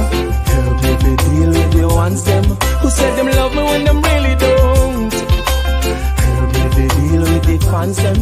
Help me to deal with the ones them who said them love me when them really don't. Help me to deal with the fans them